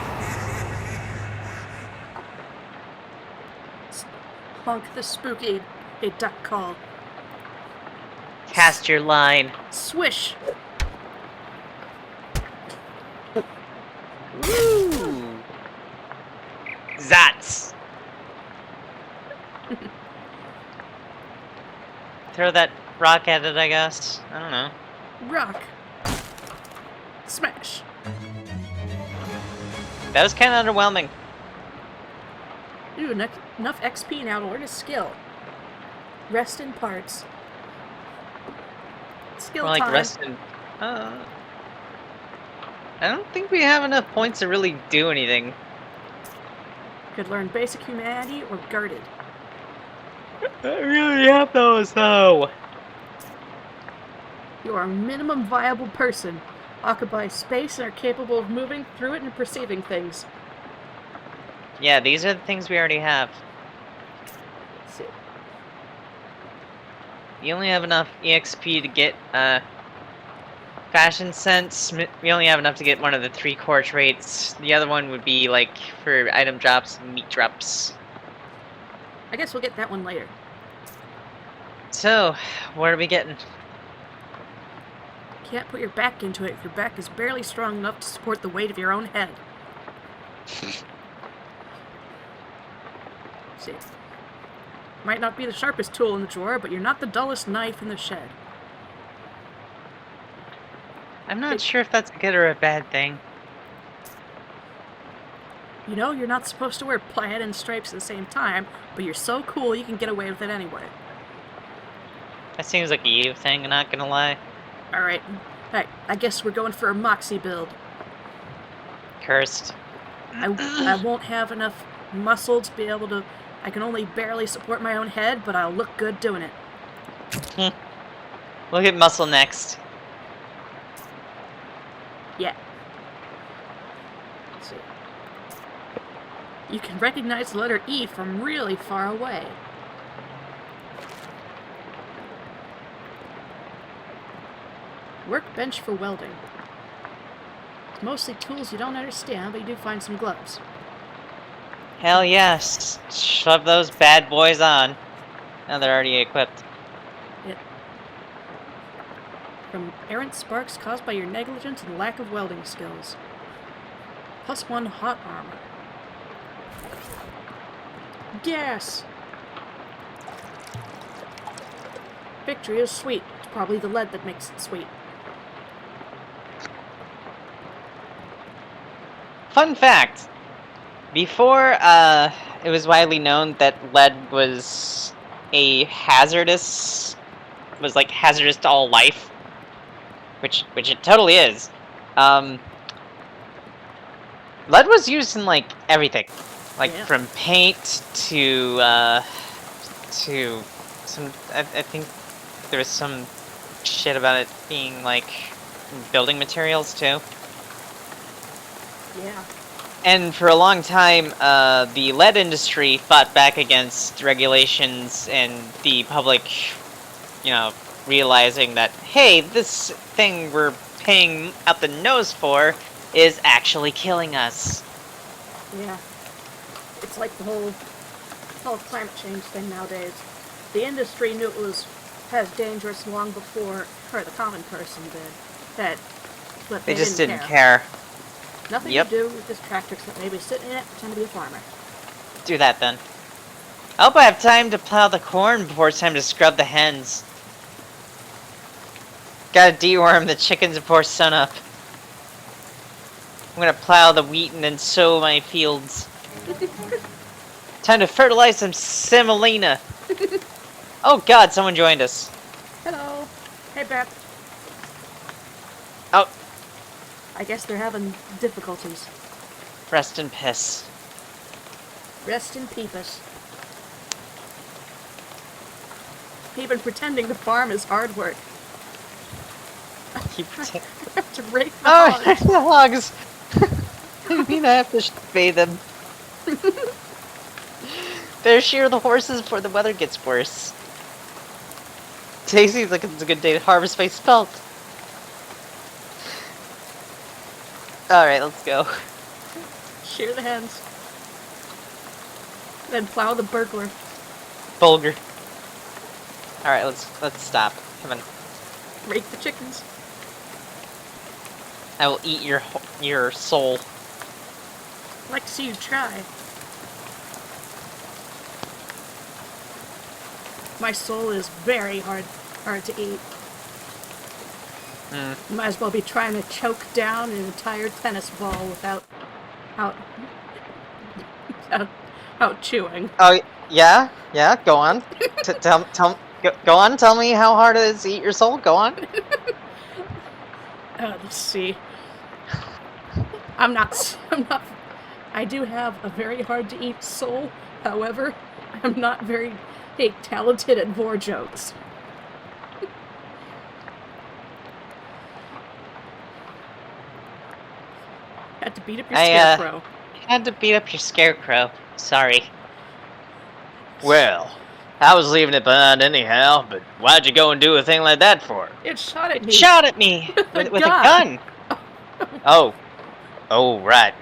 Honk the spooky, a duck call. Cast your line. Swish! Woo! Zats! Throw that rock at it, I guess. I don't know. Rock. Smash. That was kind of underwhelming. Ooh, enough XP now to learn a skill. Rest in parts. Skill More like time. rest in... I don't think we have enough points to really do anything. Could learn basic humanity or guarded. I really have those, though. You are a minimum viable person. Occupy space and are capable of moving through it and perceiving things. Yeah, these are the things we already have. Let's see. You only have enough EXP to get, fashion sense. We only have enough to get one of the 3 core traits. The other one would be, like, for item drops and meat drops. I guess we'll get that one later. So, what are we getting? Can't put your back into it if your back is barely strong enough to support the weight of your own head. See. Might not be the sharpest tool in the drawer, but you're not the dullest knife in the shed. I'm not sure if that's a good or a bad thing. You know, you're not supposed to wear plaid and stripes at the same time, but you're so cool you can get away with it anyway. That seems like a you thing, I'm not gonna lie. Alright, I guess we're going for a Moxie build. Cursed. I won't have enough muscle to be able to... I can only barely support my own head, but I'll look good doing it. We'll get muscle next. Yeah. Let's see. You can recognize the letter E from really far away. Workbench for welding. It's mostly tools you don't understand, but you do find some gloves. Hell yes. Shove those bad boys on. Now they're already equipped. It. From errant sparks caused by your negligence and lack of welding skills. +1 hot armor. Gas! Victory is sweet. It's probably the lead that makes it sweet. Fun fact. Before, it was widely known that lead was hazardous to all life. Which it totally is. Lead was used in, like, everything. Like, Yeah. from paint to some... I think there was some shit about it being, like, building materials, too. Yeah. And for a long time, the lead industry fought back against regulations and the public, you know, realizing that, hey, this thing we're paying out the nose for is actually killing us. Yeah. It's like the whole climate change thing nowadays. The industry knew it was dangerous long before the common person did. But They just didn't care. Nothing Yep. to do with this tractor except maybe sit in it and pretend to be a farmer. Do that then. I hope I have time to plow the corn before it's time to scrub the hens. Gotta deworm the chickens before sunup. I'm gonna plow the wheat and then sow my fields. Time to fertilize some semolina. Oh god, someone joined us. Hello. Hey, Beth. Oh, I guess they're having difficulties. rest in piss. Rest in peepus. Even pretending to farm is hard work. Keep pretending. I have to rake the Oh, hogs. the hogs! I mean, I have to bathe them. Better shear the horses before the weather gets worse. Today seems like it's a good day to harvest my spelt. Alright, let's go. Shear the hens. Then plow the burglar. Bulgur. Alright, let's stop. Come on. Rake the chickens. I will eat your soul. I'd like to see you try. My soul is very hard to eat. You might as well be trying to choke down an entire tennis ball without out out chewing. Oh, yeah? Yeah, go on. Go on, tell me how hard it is to eat your soul. Go on. Let's see. I do have a very hard to eat soul. However, I'm not very talented at vor jokes. Had to beat up your scarecrow. Had to beat up your scarecrow. Sorry. Well, I was leaving it behind anyhow, but why'd you go and do a thing like that for? It shot at me. Shot at me with a gun. Oh. Oh, right.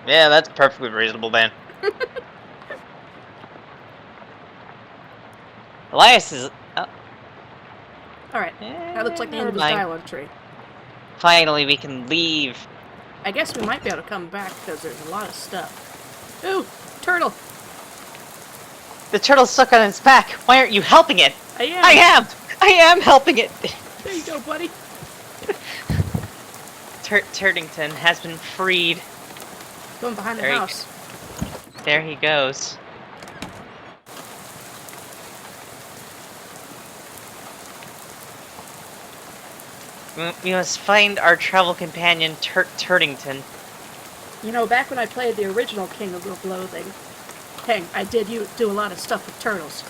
Yeah, that's perfectly reasonable then. Elias is... Oh, Alright, that looks like the end of his never mind. dialogue tree. Finally, we can leave. I guess we might be able to come back because there's a lot of stuff. Ooh, turtle! The turtle's stuck on its back. Why aren't you helping it? I am helping it. There you go, buddy. Turtington has been freed. Going behind the There he- house. There he goes. We must find our travel companion, Turtington. You know, back when I played the original Kingdom of Loathing, I did do a lot of stuff with turtles.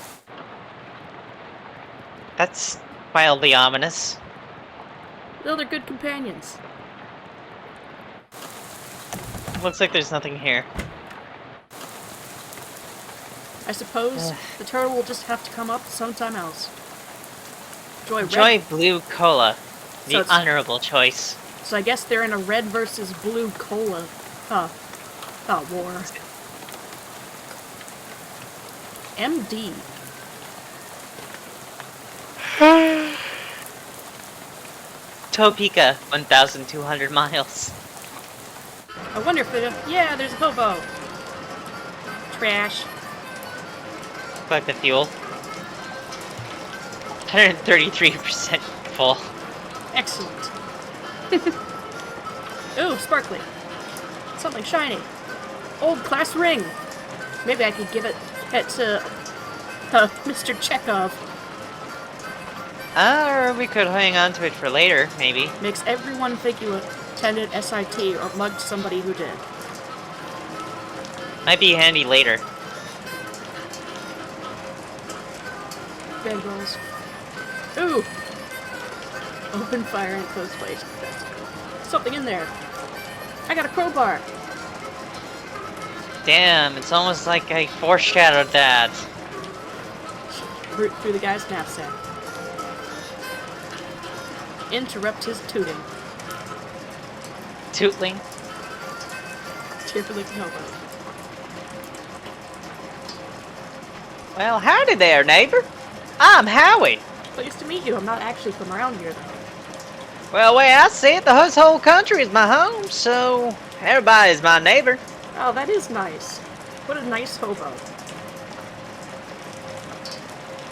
That's mildly ominous. Well, they're good companions. Looks like there's nothing here. I suppose the turtle will just have to come up sometime else. Enjoy blue cola. So The it's- honorable choice. So I guess they're in a red versus blue cola war. MD. Topeka, 1,200 miles. I wonder if yeah, there's a hobo. Trash. Collect the fuel. 133% full. Excellent. Ooh, sparkly. Something shiny. Old class ring. Maybe I could give it to Mr. Chekhov. Or we could hang on to it for later, maybe. Makes everyone think you attended SIT or mugged somebody who did. Might be handy later. Bengals. Ooh! Open fire and close place. Something in there. I got a crowbar. Damn, it's almost like I foreshadowed that. Root through the guy's knapsack. Interrupt his tooting. Tootling. Cheerfully hobo. Well, howdy there, neighbor. I'm Howie. Pleased to meet you. I'm not actually from around here, though. Well, the way I see it, this whole country is my home, so everybody's my neighbor. Oh, that is nice. What a nice hobo.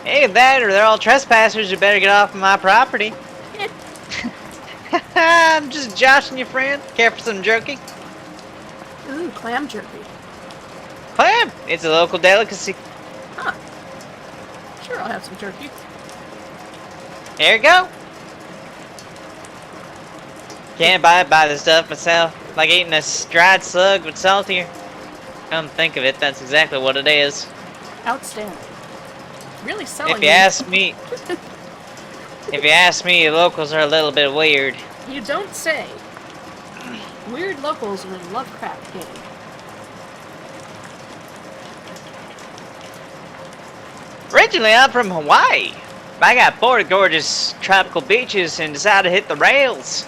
Hey, that, or they're all trespassers who better get off of my property. I'm just joshing you, friend. Care for some jerky? Ooh, clam jerky. Clam! It's a local delicacy. Huh. Sure, I'll have some jerky. Here you go. Can't buy the stuff myself. Like eating a dried slug but saltier. Come think of it, that's exactly what it is. Outstanding. Really selling If you ask me, locals are a little bit weird. You don't say. Weird locals are in Lovecraft game. Originally, I'm from Hawaii. I got bored of gorgeous tropical beaches and decided to hit the rails.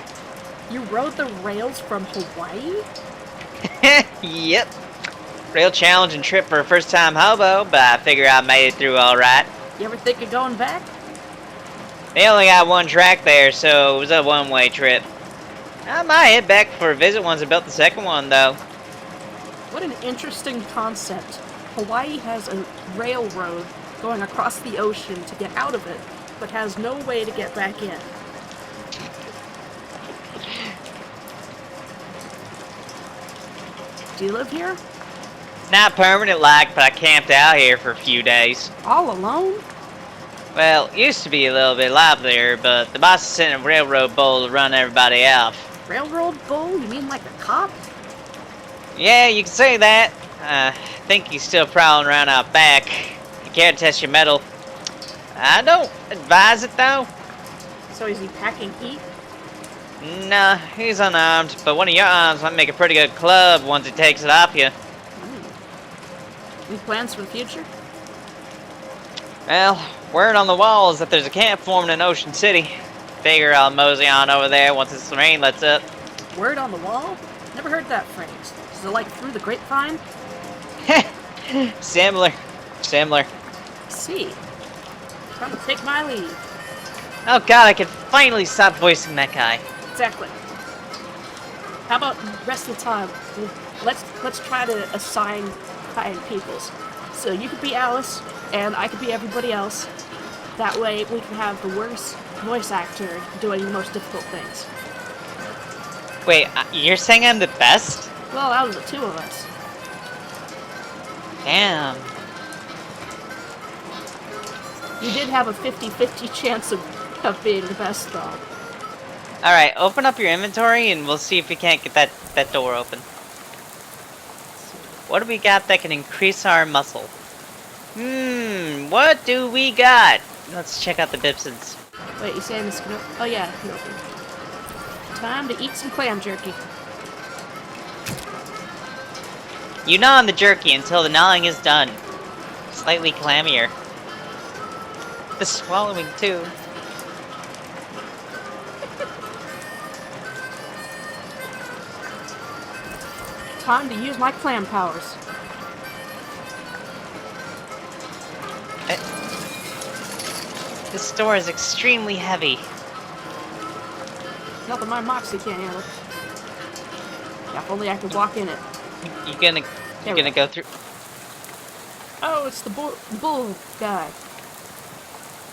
You rode the rails from Hawaii? Yep. Real challenging trip for a first-time hobo, but I figure I made it through all right. You ever think of going back? They only got one track there, so it was a one-way trip. I might head back for a visit once I built the second one, though. What an interesting concept. Hawaii has a railroad going across the ocean to get out of it, but has no way to get back in. Do you live here? Not permanent like, but I camped out here for a few days. All alone? Well, it used to be a little bit livelier, but the boss sent a railroad bull to run everybody off. Railroad bull? You mean like a cop? Yeah, you can say that. I think he's still prowling around out back. You can't test your metal. I don't advise it, though. So is he packing heat? Nah, he's unarmed, but one of your arms might make a pretty good club once he takes it off you. Any plans for the future? Well, word on the wall is that there's a camp forming in Ocean City. Figure I'll mosey on over there once this rain lets up. Word on the wall? Never heard that phrase. Is it like through the grapevine? Similar. I see. Time to take my leave. Oh god, I can finally stop voicing that guy. Exactly. How about the rest of the time? Let's try to assign kind peoples. So you could be Alice, and I could be everybody else. That way we can have the worst voice actor doing the most difficult things. Wait, you're saying I'm the best? Well, out of the two of us. Damn. You did have a 50-50 chance of being the best, though. Alright, open up your inventory and we'll see if we can't get that door open. What do we got that can increase our muscle? What do we got? Let's check out the Bibsons. Wait, you saying this can open? Oh yeah, it can open. Time to eat some clam jerky. You gnaw on the jerky until the gnawing is done. Slightly clammier. The swallowing too. Time to use my clam powers. This door is extremely heavy. Nothing my moxie can't handle. Yeah, if only I could walk in it. You gonna go through? Oh, it's the bull guy.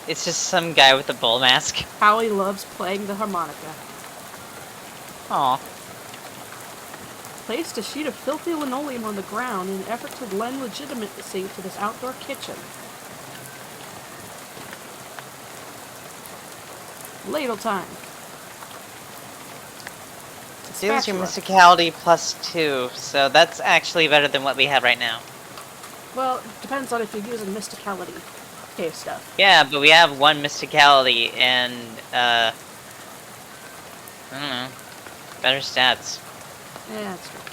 It's just some guy with a bull mask. Howie loves playing the harmonica. Aw. Placed a sheet of filthy linoleum on the ground in an effort to lend legitimacy to this outdoor kitchen. Ladle time. Deals your Spatula. mysticality +2, so that's actually better than what we have right now. Well, it depends on if you're using mysticality cave stuff. Yeah, but we have one mysticality and, I don't know, better stats. Yeah, that's true.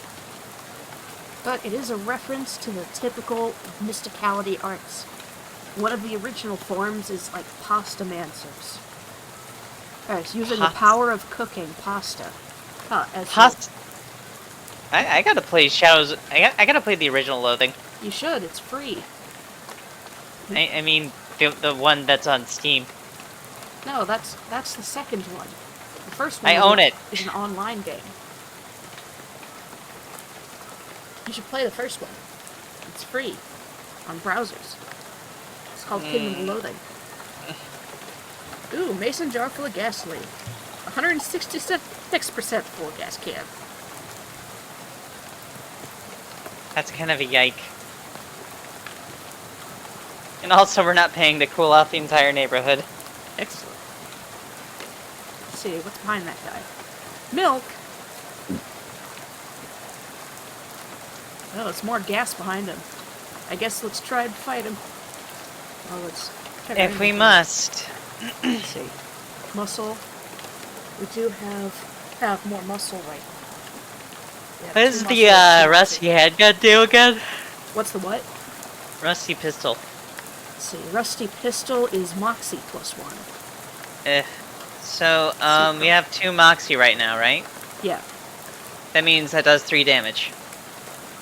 But it is a reference to the typical mysticality arts. One of the original forms is like pasta-mancers. It's using the power of cooking pasta. Past. I gotta play Shadows. I gotta play the original Loathing. You should. It's free. I mean the one that's on Steam. No, that's the second one. The first one I own it. is an online game. You should play the first one. It's free on browsers. It's called Kingdom of Loathing. Ooh, mason jar full of gasoline. 166% full gas can. That's kind of a yike. And also, we're not paying to cool off the entire neighborhood. Excellent. Let's see, what's behind that guy? Milk? Oh, it's more gas behind him. I guess let's try and fight him. Oh, let's check our If we inventory. must. Let's see. Muscle. We do have more muscle right now. Yeah, What is two the muscle, two rusty handgun do again? What's the what? Rusty pistol. Let's see. Rusty pistol is Moxie +1. So, we have 2 Moxie right now, right? Yeah. That means that does 3 damage.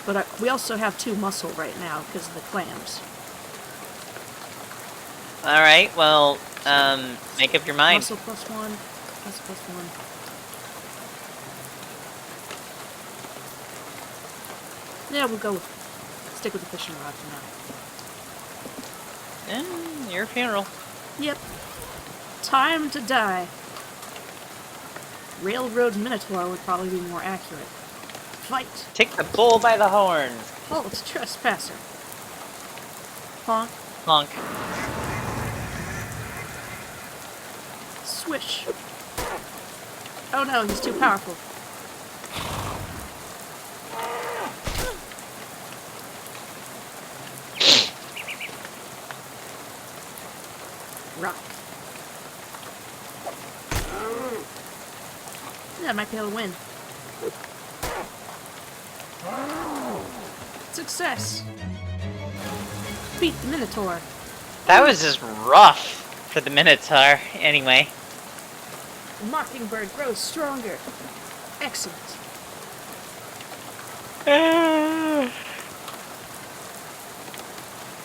But we also have 2 muscle right now because of the clams. Alright, well, make up your mind. Muscle +1. Muscle +1. Yeah, we'll stick with the fishing rod for now. Your funeral. Yep. Time to die. Railroad Minotaur would probably be more accurate. Fight. Take the bull by the horns. Halt, trespasser. Honk. Honk. Swish. Oh no, he's too powerful. Rock. Yeah, I might be able to win. Success! Beat the Minotaur. That was just rough for the Minotaur, anyway. The Mockingbird grows stronger. Excellent.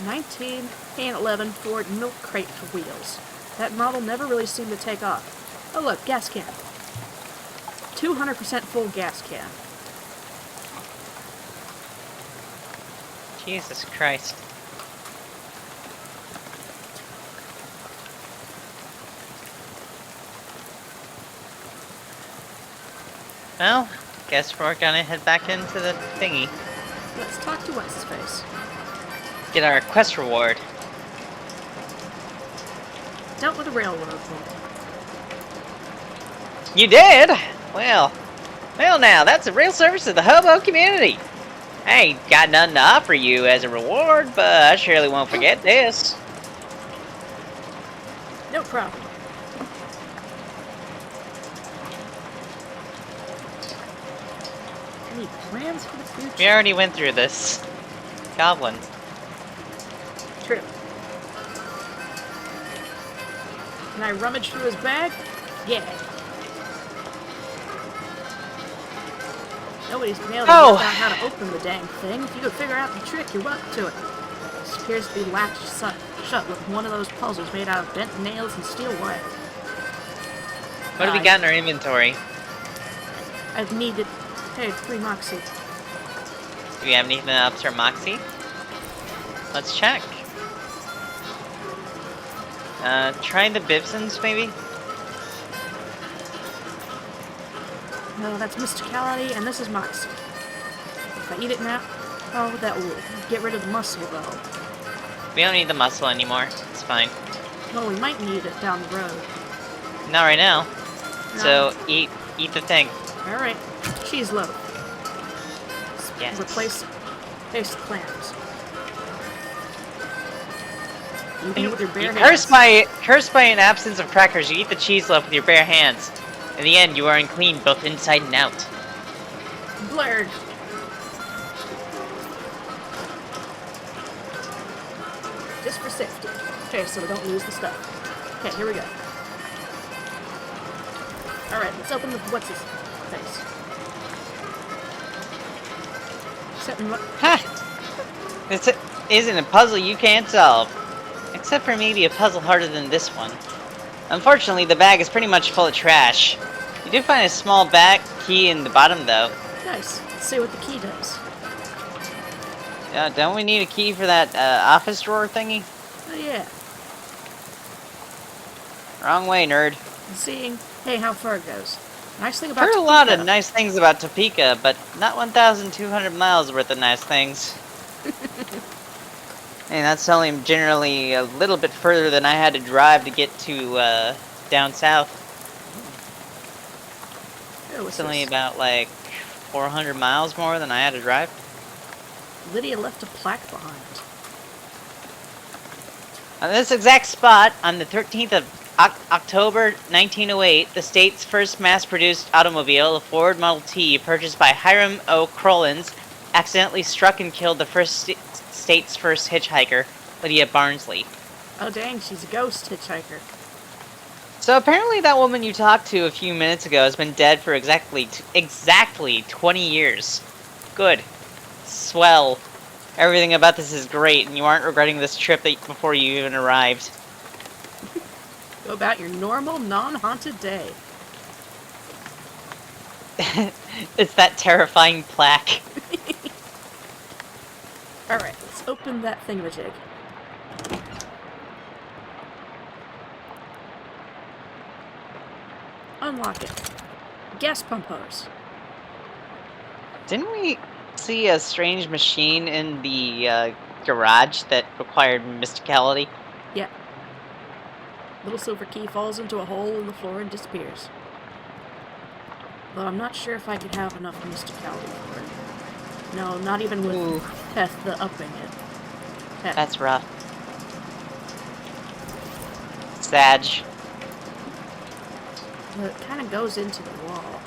1911 Ford milk crate for wheels. That model never really seemed to take off. Oh look, gas can. 200% full gas can. Jesus Christ. Well, guess we're gonna head back into the thingy. Let's talk to what's-his-face. Get our quest reward. Dealt with a railroad one. You did? Well now, that's a real service to the hobo community. I ain't got nothing to offer you as a reward, but I surely won't forget this. No problem. Any plans for the future? We already went through this. Goblin. True. Can I rummage through his bag? Yeah. Nobody's been able to Oh. work out how to open the dang thing. If you could figure out the trick, you're welcome to it. This appears to be latched shut with one of those puzzles made out of bent nails and steel wire. What have we got in our inventory? I've needed... Hey, 3 Moxie. Do we have anything up to our Moxie? Let's check. Try the Bibsons, maybe? No, that's Mysticality, and this is Moxie. If I eat it now... Oh, that will get rid of the muscle, though. We don't need the muscle anymore. It's fine. Well, we might need it down the road. Not right now. No. So, eat the thing. Alright. Cheese loaf. Yes. Replace basic clams. You can eat with your bare hands. Cursed by an absence of crackers, you eat the cheese loaf with your bare hands. In the end, you are unclean both inside and out. Blurred. Just for safety. Okay, so we don't lose the stuff. Okay, here we go. Alright, let's open the what's-his-face. Ha! This isn't a puzzle you can't solve. Except for maybe a puzzle harder than this one. Unfortunately, the bag is pretty much full of trash. You do find a small back key in the bottom, though. Nice. Let's see what the key does. Don't we need a key for that office drawer thingy? Oh yeah. Wrong way, nerd. And seeing, hey, how far it goes. Nice thing about Heard a lot of Topeka. nice things about Topeka, but not 1,200 miles worth of nice things. And that's only generally a little bit further than I had to drive to get to down south. Oh, what's It's only this? about like 400 miles more than I had to drive. Lydia left a plaque behind. On this exact spot, on the 13th of October 1908, the state's first mass-produced automobile, a Ford Model T, purchased by Hiram O. Crollins, accidentally struck and killed the state's first hitchhiker, Lydia Barnsley. Oh dang, she's a ghost hitchhiker. So apparently that woman you talked to a few minutes ago has been dead for exactly 20 years. Good. Swell. Everything about this is great, and you aren't regretting this trip before you even arrived. Go about your normal, non-haunted day. It's that terrifying plaque. Alright, let's open that thingamajig. unlock it. Gas pump hose. Didn't we see a strange machine in the garage that required mysticality? Yeah. Little silver key falls into a hole in the floor and disappears. Though I'm not sure if I could have enough mysticality for it. No, not even with Ooh. Heth the upping it. Heth. That's rough. Sag. But it kind of goes into the wall.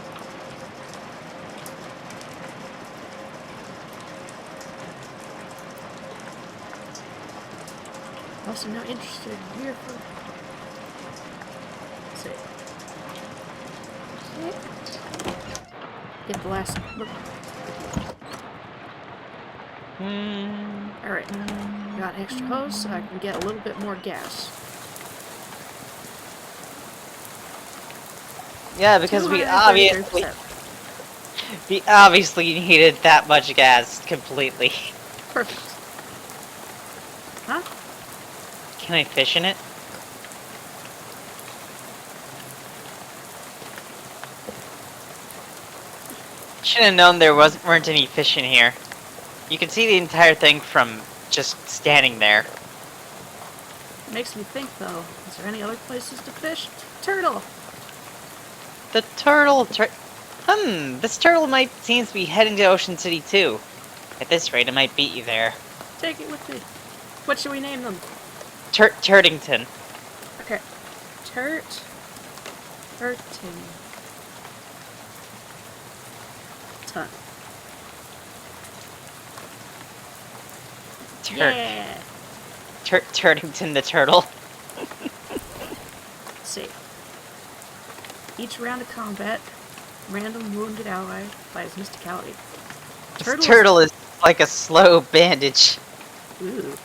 Also not interested here for... Let's see. Get the last... Alright. Got extra hose so I can get a little bit more gas. Yeah, because we 233%. obviously needed that much gas completely. Perfect. Huh? Can I fish in it? Should have known there weren't any fish in here. You can see the entire thing from just standing there. Makes me think, though. Is there any other places to fish? Turtle! The turtle. This turtle seems to be heading to Ocean City too. At this rate, it might beat you there. Take it with me. What should we name them? Turtington. Okay. Turting. Ton. Yeah! Turtington the turtle. Let's see. Each round of combat, random wounded ally buys mysticality. This turtle is like a slow bandage. Ooh.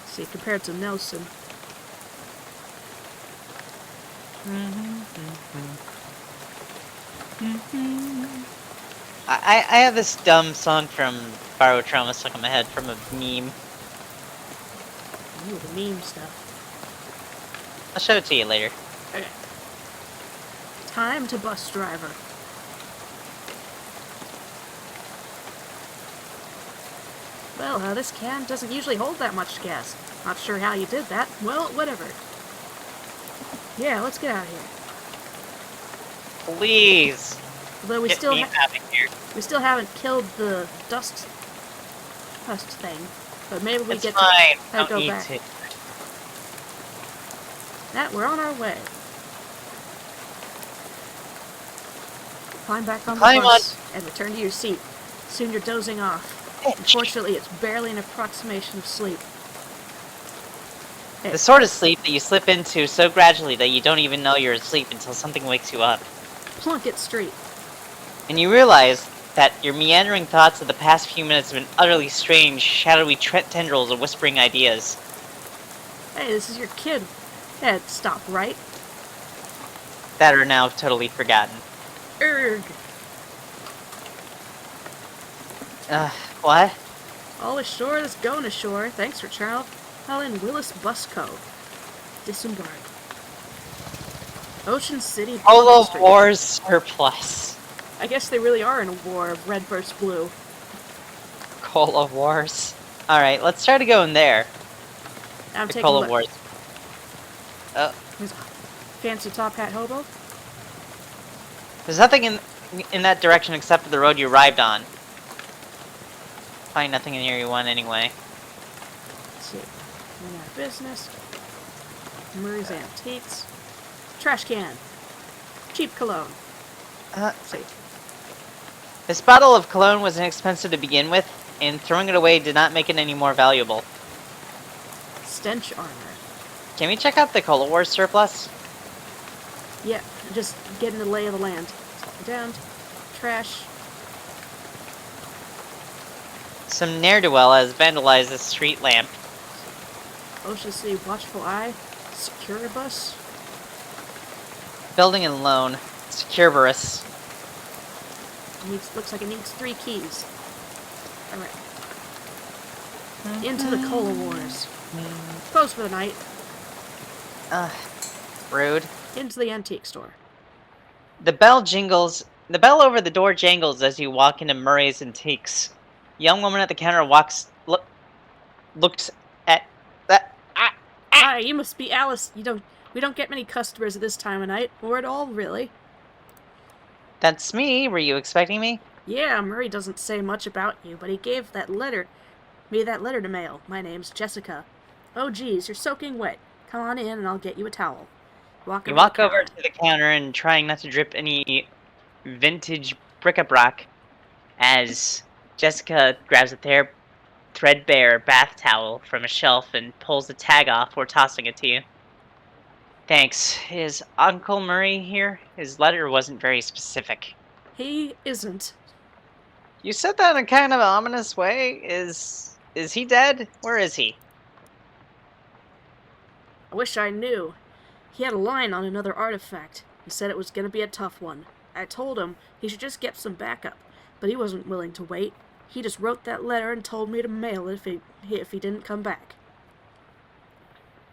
See, compared to Nelson. I have this dumb song from Borrowed Trauma stuck in my head from a meme. Ooh, the meme stuff. I'll show it to you later. Okay. Time to bus driver. Well, this can doesn't usually hold that much gas. Not sure how you did that. Well, whatever. Yeah, let's get out of here. Please. Although we Get still me out of here. we still haven't killed the dust thing. But maybe we It's get fine. to Don't go need back. to. That we're on our way. Climb back on the Climb bus and return to your seat. Soon you're dozing off. Unfortunately, it's barely an approximation of sleep. Hey, The sort of sleep that you slip into so gradually that you don't even know you're asleep until something wakes you up. plunk it straight. And you realize that your meandering thoughts of the past few minutes have been utterly strange, shadowy tendrils of whispering ideas. Hey, this is your kid. Hey, stop, right? That are now totally forgotten. Erg. What? All ashore that's going ashore. Thanks for Charles. Helen Willis Busco. Disembark. Ocean City. All of Street. War's surplus. I guess they really are in a war of red versus blue. Coal of Wars. Alright, let's try to go in there. I'm The taking Coal a of look. Wars. There's a fancy top hat hobo. There's nothing in that direction except for the road you arrived on. Find nothing in here you want anyway. Let's see. None of business. Murray's Antiques. Trash can. Cheap cologne. Let's see. This bottle of cologne was inexpensive to begin with, and throwing it away did not make it any more valuable. Stench armor. Can we check out the Cola Wars surplus? Yeah, just getting the lay of the land. Down. Trash. Some ne'er-do-well has vandalized the street lamp. Ocean City Watchful Eye. Securibus. Building and loan. Securberus. Looks like it needs 3 keys. Alright. Into the Cola Wars. Closed for the night. Rude. Into the antique store. The bell jingles. The bell over the door jangles as you walk into Murray's Antiques. Young woman at the counter looks at that. Hi, you must be Alice. We don't get many customers at this time of night, or at all, really. That's me. Were you expecting me? Yeah, Murray doesn't say much about you, but he gave me that letter to mail. My name's Jessica. Oh, geez, you're soaking wet. Come on in, and I'll get you a towel. You walk over to the counter and trying not to drip any vintage bric-a-brac as Jessica grabs a threadbare bath towel from a shelf and pulls the tag off before tossing it to you. Thanks. Is Uncle Murray here? His letter wasn't very specific. He isn't. You said that in a kind of ominous way. Is he dead? Where is he? I wish I knew. He had a line on another artifact. He said it was going to be a tough one. I told him he should just get some backup, but he wasn't willing to wait. He just wrote that letter and told me to mail it if he didn't come back.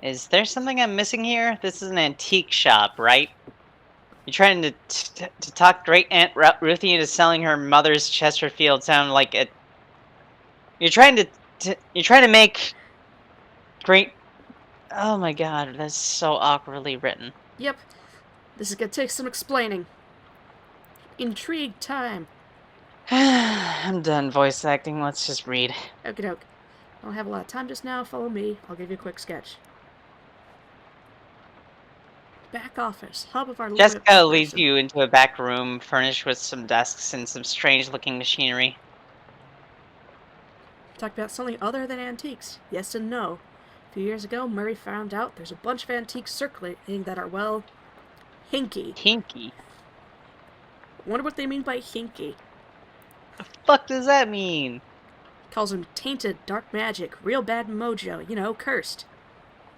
Is there something I'm missing here? This is an antique shop, right? You're trying to talk Great Aunt Ruthie into selling her mother's Chesterfield sound like it. You're trying to make Great. Oh my god, that's so awkwardly written. Yep. This is going to take some explaining. Intrigue time. I'm done voice acting. Let's just read. Okie doke. I don't have a lot of time just now. Follow me. I'll give you a quick sketch. Back office, hub of our Jessica leads you into a back room furnished with some desks and some strange-looking machinery. Talk about something other than antiques. Yes and no. A few years ago, Murray found out there's a bunch of antiques circulating that are, well, hinky. Hinky? Wonder what they mean by hinky. The fuck does that mean? Calls them tainted, dark magic, real bad mojo, you know, cursed.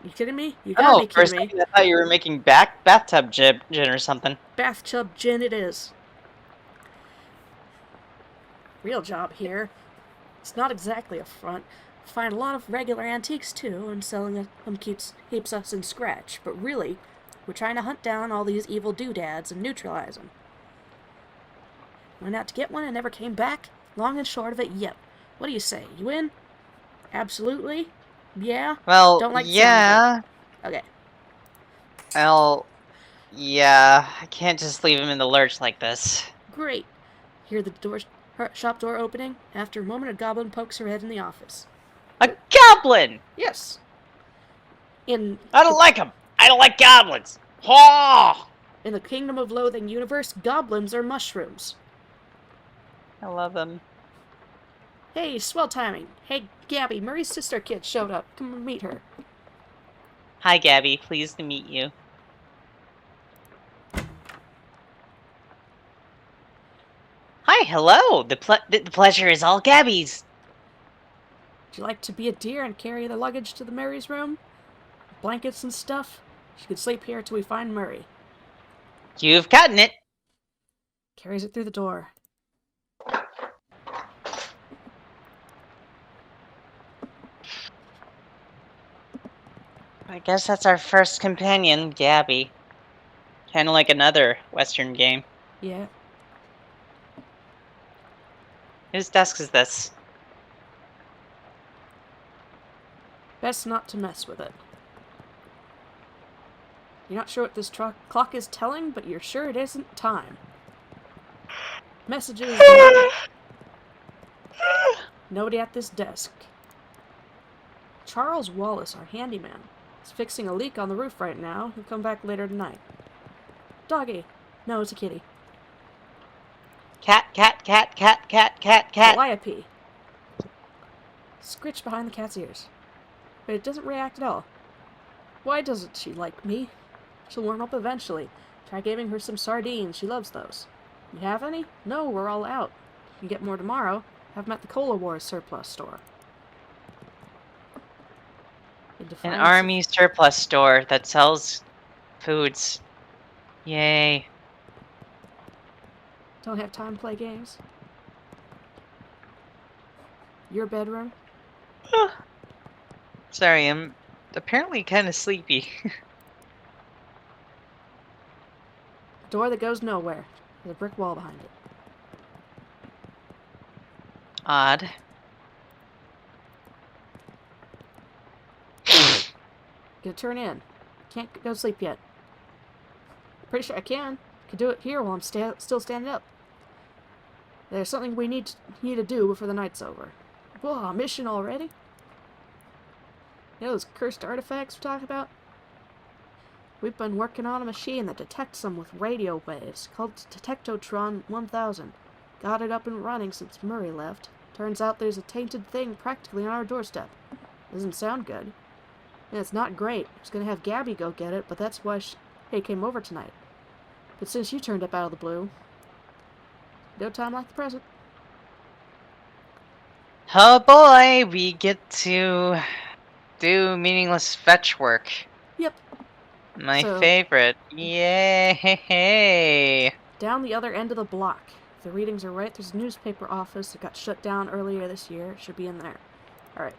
You kidding me? You gotta be kidding me. I thought you were making bathtub gin or something. Bathtub gin it is. Real job here. It's not exactly a front. Find a lot of regular antiques too, and selling them keeps us in scratch. But really, we're trying to hunt down all these evil doodads and neutralize them. Went out to get one and never came back? Long and short of it, yep. What do you say? You in? Absolutely? Yeah? Well, Don't like yeah. Okay. Well, yeah. I can't just leave him in the lurch like this. Great. Hear the shop door opening. After a moment, a goblin pokes her head in the office. A goblin! Yes. I don't like him. I don't like goblins. Ha! In the Kingdom of Loathing universe, goblins are mushrooms. I love them. Hey, swell timing. Hey, Gabby, Murray's sister kid showed up. Come meet her. Hi, Gabby. Pleased to meet you. Hi, hello. The pleasure is all Gabby's. Would you like to be a dear and carry the luggage to the Mary's room? Blankets and stuff? She could sleep here till we find Murray. You've gotten it. Carries it through the door. I guess that's our first companion, Gabby. Kind of like another Western game. Yeah. Whose desk is this? Best not to mess with it. You're not sure what this clock is telling, but you're sure it isn't time. Messages. Nobody at this desk. Charles Wallace, our handyman, is fixing a leak on the roof right now. He'll come back later tonight. Doggy. No, it's a kitty. Cat. Calliope. Scritch behind the cat's ears. But it doesn't react at all. Why doesn't she like me? She'll warm up eventually. Try giving her some sardines. She loves those. You have any? No, we're all out. You can get more tomorrow. Have them at the Cola Wars surplus store. An army surplus store that sells foods. Yay. Don't have time to play games. Your bedroom? Sorry, I'm apparently kind of sleepy. Door that goes nowhere. There's a brick wall behind it. Odd. Gonna turn in. Can't go to sleep yet. Pretty sure I can. Could do it here while I'm still standing up. There's something we need to do before the night's over. Whoa, mission already? You know those cursed artifacts we're talking about? We've been working on a machine that detects them with radio waves, called Detectotron 1000. Got it up and running since Murray left. Turns out there's a tainted thing practically on our doorstep. Doesn't sound good. And it's not great. I was gonna have Gabby go get it, but that's why she came over tonight. But since you turned up out of the blue, no time like the present. Oh boy, we get to do meaningless fetch work. Yep. My So- favorite. Yay! Down the other end of the block. If the readings are right, there's a newspaper office that got shut down earlier this year. It should be in there. Alright.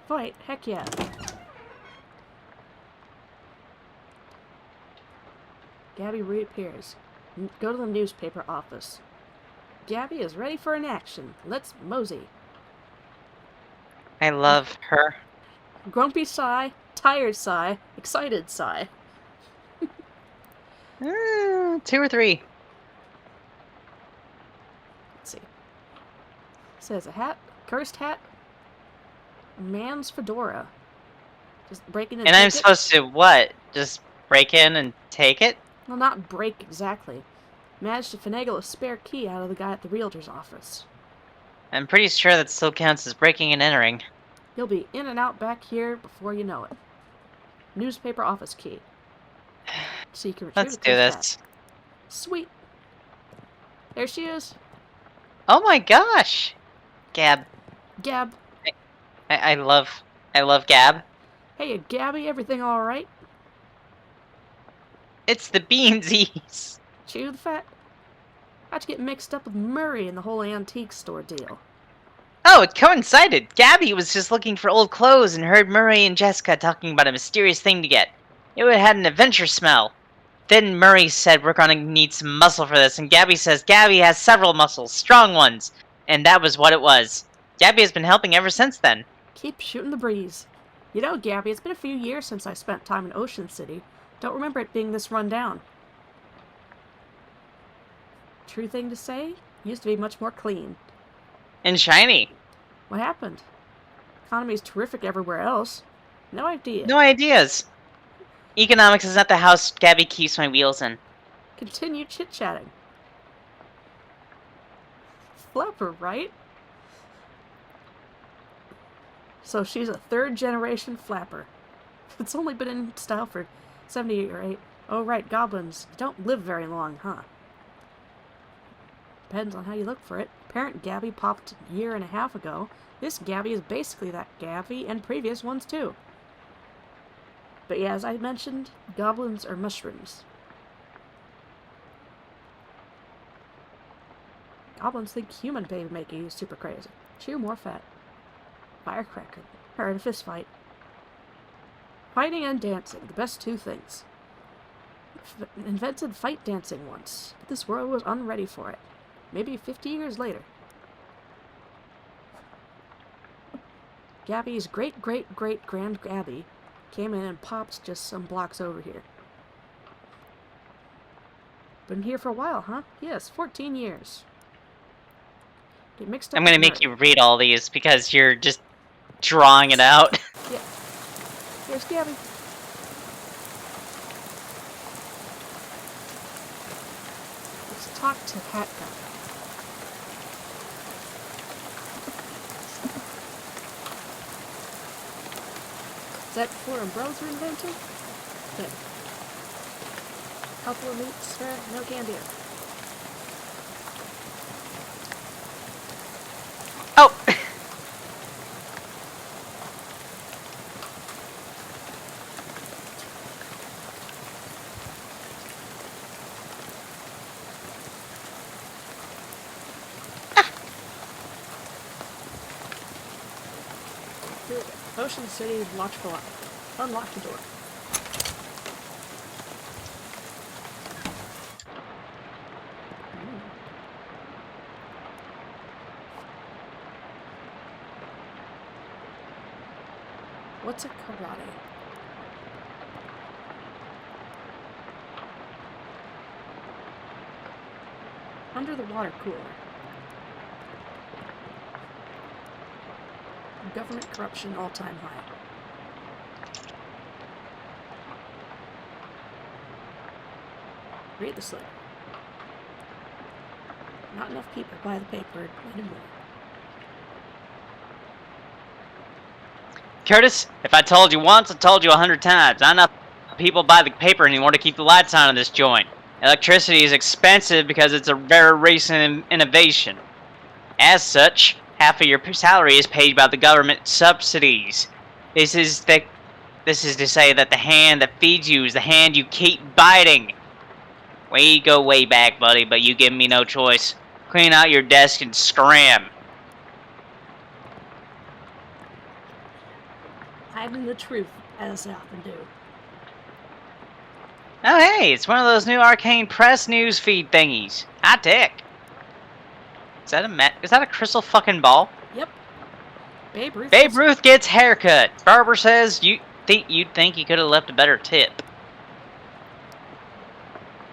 Fight? Heck yeah. Gabby reappears. Go to the newspaper office. Gabby is ready for an action. Let's mosey. I love her. Grumpy sigh, tired sigh, excited sigh. 2 or 3. Let's see. Says a hat, cursed hat, man's fedora. Just breaking in And I'm take it? supposed to what? Just break in and take it? Well, not break exactly. Managed to finagle a spare key out of the guy at the realtor's office. I'm pretty sure that still counts as breaking and entering. He'll be in and out back here before you know it. Newspaper office key. So you can retrieve Let's the do cursed this. hat. Sweet. There she is. Oh my gosh! Gab. Gab. I love Gab. Hey, Gabby, everything alright? It's the Beansies. Chew the fat? How'd you get mixed up with Murray in the whole antique store deal? Oh, it coincided. Gabby was just looking for old clothes and heard Murray and Jessica talking about a mysterious thing to get. It had an adventure smell. Then Murray said we're gonna need some muscle for this, and Gabby says Gabby has several muscles, strong ones. And that was what it was. Gabby has been helping ever since then. Keep shooting the breeze. You know, Gabby, it's been a few years since I spent time in Ocean City. Don't remember it being this run down. True thing to say? Used to be much more clean. And shiny. What happened? Economy's terrific everywhere else. No idea. No ideas. Economics is not the house Gabby keeps my wheels in. Continue chit-chatting. Flapper, right? So she's a third-generation flapper. It's only been in style for 70 or 8. Oh, right, goblins don't live very long, huh? Depends on how you look for it. Parent Gabby popped a year and a half ago. This Gabby is basically that Gabby and previous ones, too. But yeah, as I mentioned, goblins are mushrooms. Goblins think human baby making is super crazy. Chew more fat. Firecracker. Or in a fist fight. Fighting and dancing, the best two things. Invented fight dancing once, but this world was unready for it. Maybe 50 years later. Gabby's great-great-great-grand Gabby came in and popped just some blocks over here. Been here for a while, huh? Yes, 14 years. Get mixed up I'm gonna with make Murray. you read all these because you're just drawing it out. Yeah. Here's Gabby. Let's talk to Hat Guy. Is that before umbrellas were invented? Yeah. Couple of meats, sir. No can do. Oh! Here we go. Ocean City, watchful eye. Unlock the door. What's a karate? Under the water cooler. Government corruption all-time high. Read the slip. Not enough people buy the paper anymore. Curtis, if I told you once, I told you 100 times. Not enough people buy the paper anymore to keep the lights on in this joint. Electricity is expensive because it's a very recent innovation. As such, half of your salary is paid by the government subsidies. This is to say that the hand that feeds you is the hand you keep biting. We go way back, buddy, but you give me no choice. Clean out your desk and scram. Hiding the truth, as I often do. Oh hey, it's one of those new Arcane Press news feed thingies. Hot tech. Is that a crystal fucking ball? Yep. Babe Ruth. Babe Ruth gets haircut. Barber says you'd think you could have left a better tip.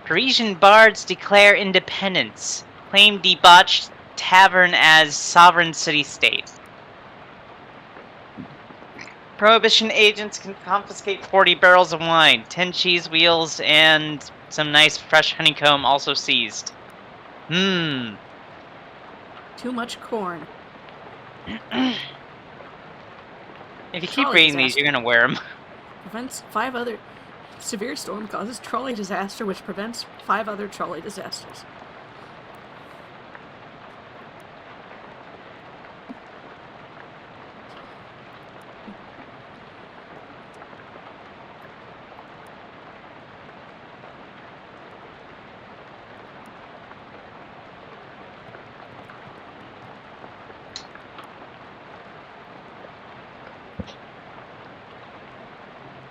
Parisian bards declare independence. Claim debauched tavern as sovereign city-state. Prohibition agents can confiscate 40 barrels of wine, 10 cheese wheels, and some nice fresh honeycomb also seized. Too much corn. If you keep Trolley reading these, disaster. you're gonna wear them. Prevents 5 other... Severe storm causes trolley disaster, which prevents 5 other trolley disasters.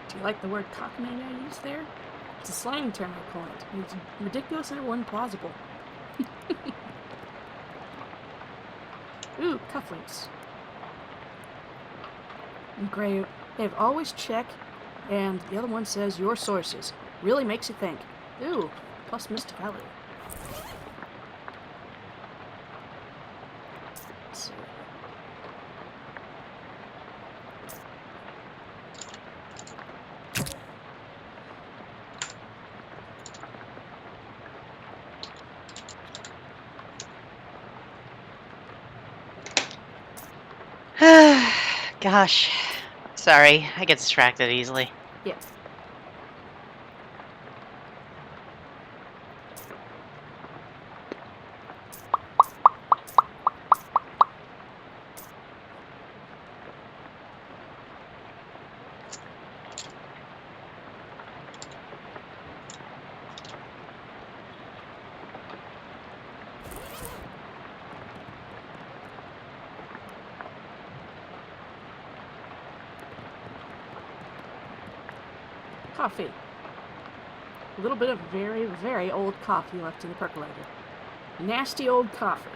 Do you like the word cockamamie I used there? It's a slang term I coined. It's ridiculous and implausible. Ooh, cufflinks. And Gray, they've always check, and the other one says your sources. Really makes you think. Ooh, plus mysticality. Let's see. Gosh. Sorry, I get distracted easily. Yeah. Coffee. A little bit of very, very old coffee left in the percolator. Nasty old coffee.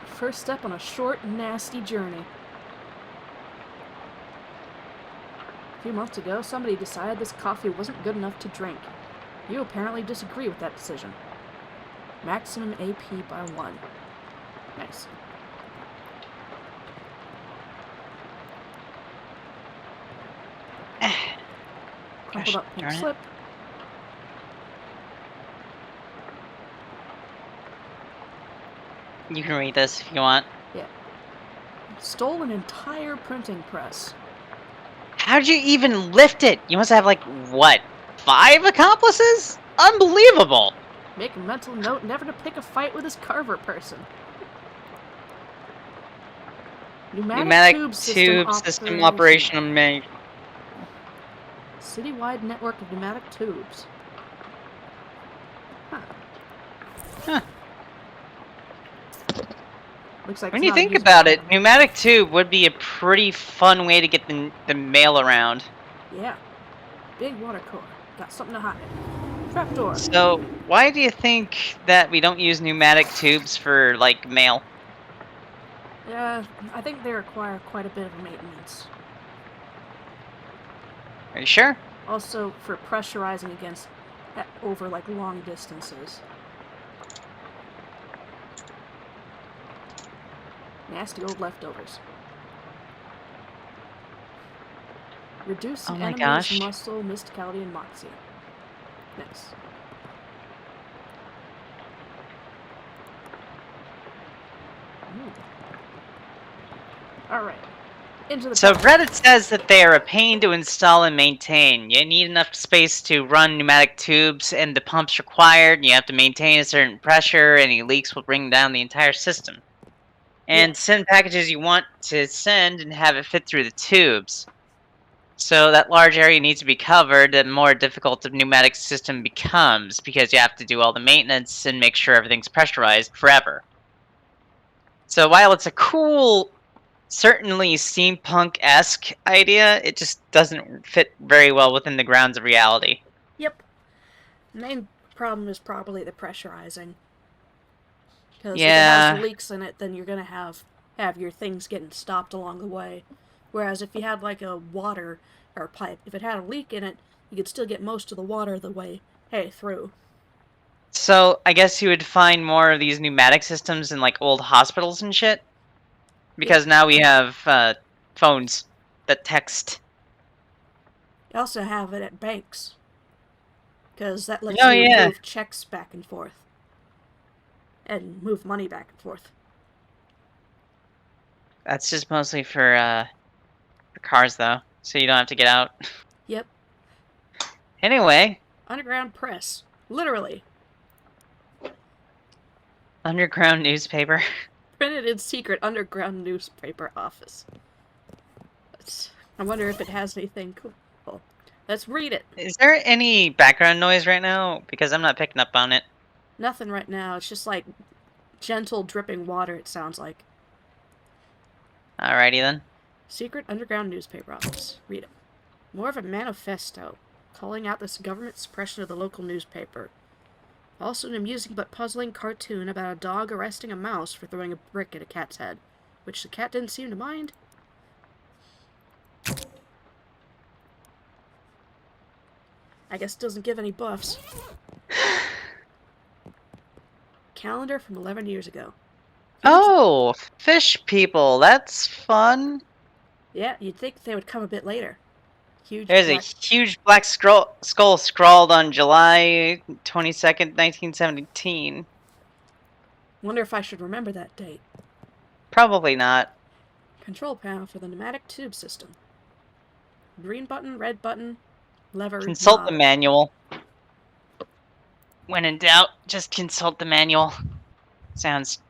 First step on a short, nasty journey. A few months ago, somebody decided this coffee wasn't good enough to drink. You apparently disagree with that decision. Maximum AP by 1. Nice. Crumpled up pink darn it. slip. You can read this if you want. Yeah. Stole an entire printing press. How'd you even lift it? You must have, like, what, 5 accomplices? Unbelievable! Make a mental note never to pick a fight with this Carver person. Pneumatic tube system operational main. Citywide network of pneumatic tubes. Huh. Huh. Looks like When it's you not a think usable about it, item. pneumatic tube would be a pretty fun way to get the mail around. Yeah. Big water cooler. Got something to hide. Trapdoor. So, why do you think that we don't use pneumatic tubes for, like, mail? Yeah, I think they require quite a bit of maintenance. Are you sure? Also, for pressurizing against over like long distances. Nasty old leftovers. Reduce Oh an my enemy's gosh. muscle, mysticality, and moxie. Nice. Alright. Into the So top. Reddit says that they are a pain to install and maintain. You need enough space to run pneumatic tubes and the pumps required. You have to maintain a certain pressure. Any leaks will bring down the entire system. And Yeah. send packages you want to send and have it fit through the tubes. So that large area needs to be covered, the more difficult the pneumatic system becomes because you have to do all the maintenance and make sure everything's pressurized forever. So while it's a cool, certainly steampunk-esque idea, it just doesn't fit very well within the grounds of reality. Yep. The main problem is probably the pressurizing. Because if it has Yeah. leaks in it, then you're gonna have your things getting stopped along the way. Whereas if you had like a water or pipe, if it had a leak in it, you could still get most of the water the way through. So I guess you would find more of these pneumatic systems in like old hospitals and shit. Yep. Because now we have phones that text. You also have it at banks, because that lets Oh you yeah. move checks back and forth and move money back and forth. That's just mostly for cars though, so you don't have to get out. Yep. Anyway, Underground press. Literally. underground newspaper. Printed in secret underground newspaper office. I wonder if it has anything cool. Let's read it. Is there any background noise right now? Because I'm not picking up on it. Nothing right now. It's just like gentle dripping water, it sounds like. Alrighty then. Secret underground newspaper office. Read it. More of a manifesto, calling out this government suppression of the local newspaper. Also an amusing but puzzling cartoon about a dog arresting a mouse for throwing a brick at a cat's head, which the cat didn't seem to mind. I guess it doesn't give any buffs. Calendar from 11 years ago. Huge... Oh, fish people. That's fun. Yeah, you'd think they would come a bit later. Huge There's black... a huge black skull scrawled on July 22nd, 1917. Wonder if I should remember that date. Probably not. Control panel for the pneumatic tube system. Green button, red button, lever, Consult the knob. manual. When in doubt, just consult the manual. Sounds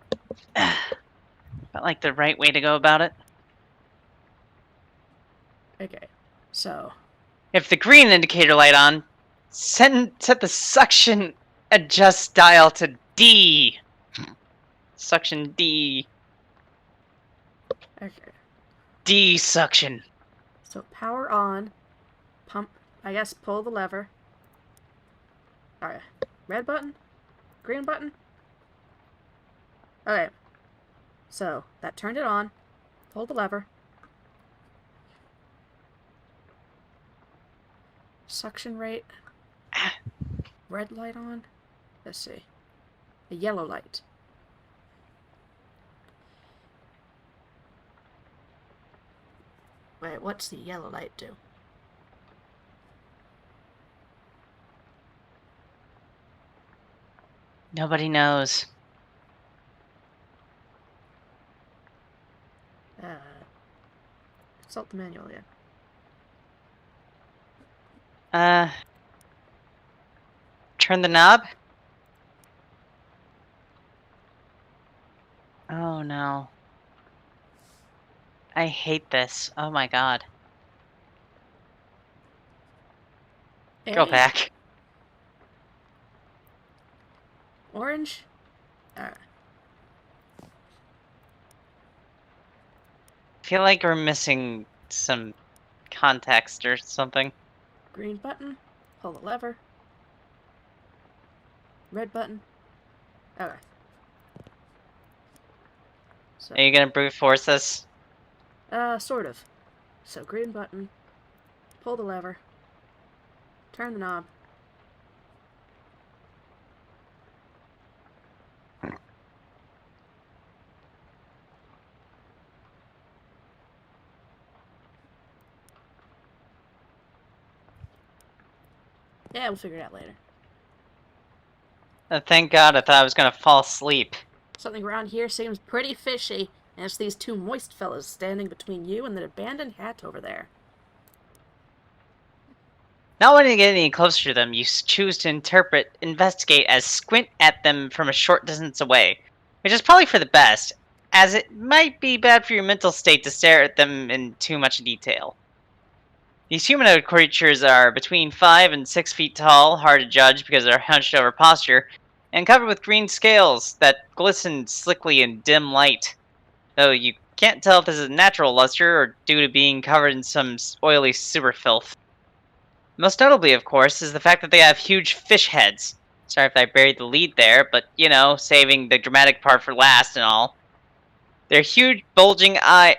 about like the right way to go about it. Okay, so... If the green indicator light on, set the suction adjust dial to D. Suction D. Okay. D suction. So power on. Pump. I guess pull the lever. Alright. Red button? Green button? Okay. So, that turned it on. Pull the lever. Suction rate. Red light on. Let's see. A yellow light. Wait, what's the yellow light do? Nobody knows. Consult the manual, yeah. Turn the knob. Oh no. I hate this. Oh my god. Go back. Orange? I feel like we're missing some context or something. Green button. Pull the lever. Red button. Okay. So, Are you gonna brute force this? sort of. So, green button. Pull the lever. Turn the knob. Yeah, we'll figure it out later. Thank God, I thought I was gonna fall asleep. Something around here seems pretty fishy, and it's these two moist fellas standing between you and the abandoned hat over there. Not wanting to get any closer to them, you choose to investigate as squint at them from a short distance away, which is probably for the best, as it might be bad for your mental state to stare at them in too much detail. These humanoid creatures are between 5 and 6 feet tall, hard to judge because of their hunched over posture, and covered with green scales that glisten slickly in dim light, though you can't tell if this is natural luster or due to being covered in some oily sewer filth. Most notably, of course, is the fact that they have huge fish heads. Sorry if I buried the lead there, but you know, saving the dramatic part for last and all. Their huge, bulging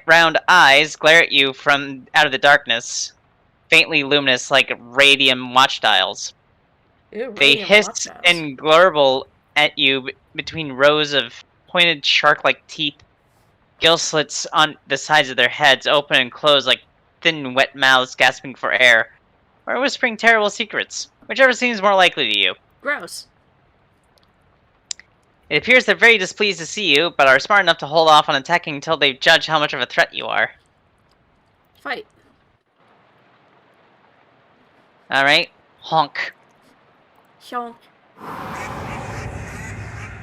round eyes glare at you from out of the darkness, faintly luminous like radium watch dials. Ew, They radiant hiss watchouts. and glurble at you between rows of pointed shark-like teeth, gill slits on the sides of their heads open and close like thin, wet mouths gasping for air, or whispering terrible secrets, whichever seems more likely to you. Gross. It appears they're very displeased to see you, but are smart enough to hold off on attacking until they judge how much of a threat you are. Fight. Alright? Honk. Hyonk.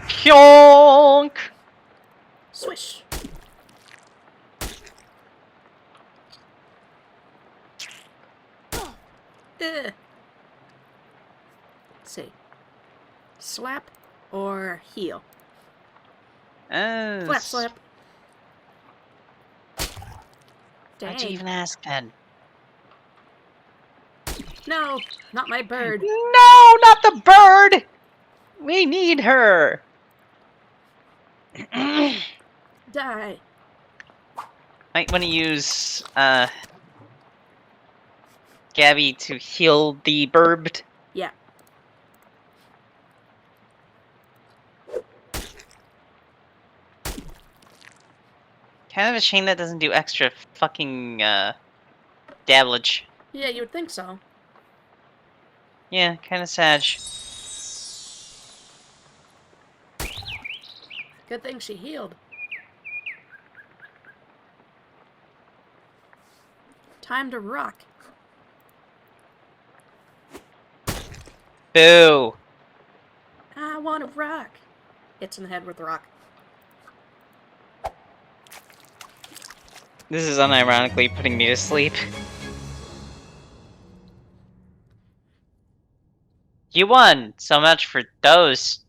Hyonk! Swish. Ugh. Let's see. Slap or heel? Flap slap. Why'd you Dang. even ask then? No, not my bird. No, not the bird! We need her! Die. Might want to use, Gabby to heal the bird. Yeah. Kind of a shame that doesn't do extra fucking, dabblage. Yeah, you would think so. Yeah, kind of sad. Good thing she healed. Time to rock. Boo! I want to rock. Hits in the head with the rock. This is unironically putting me to sleep. You won! So much for those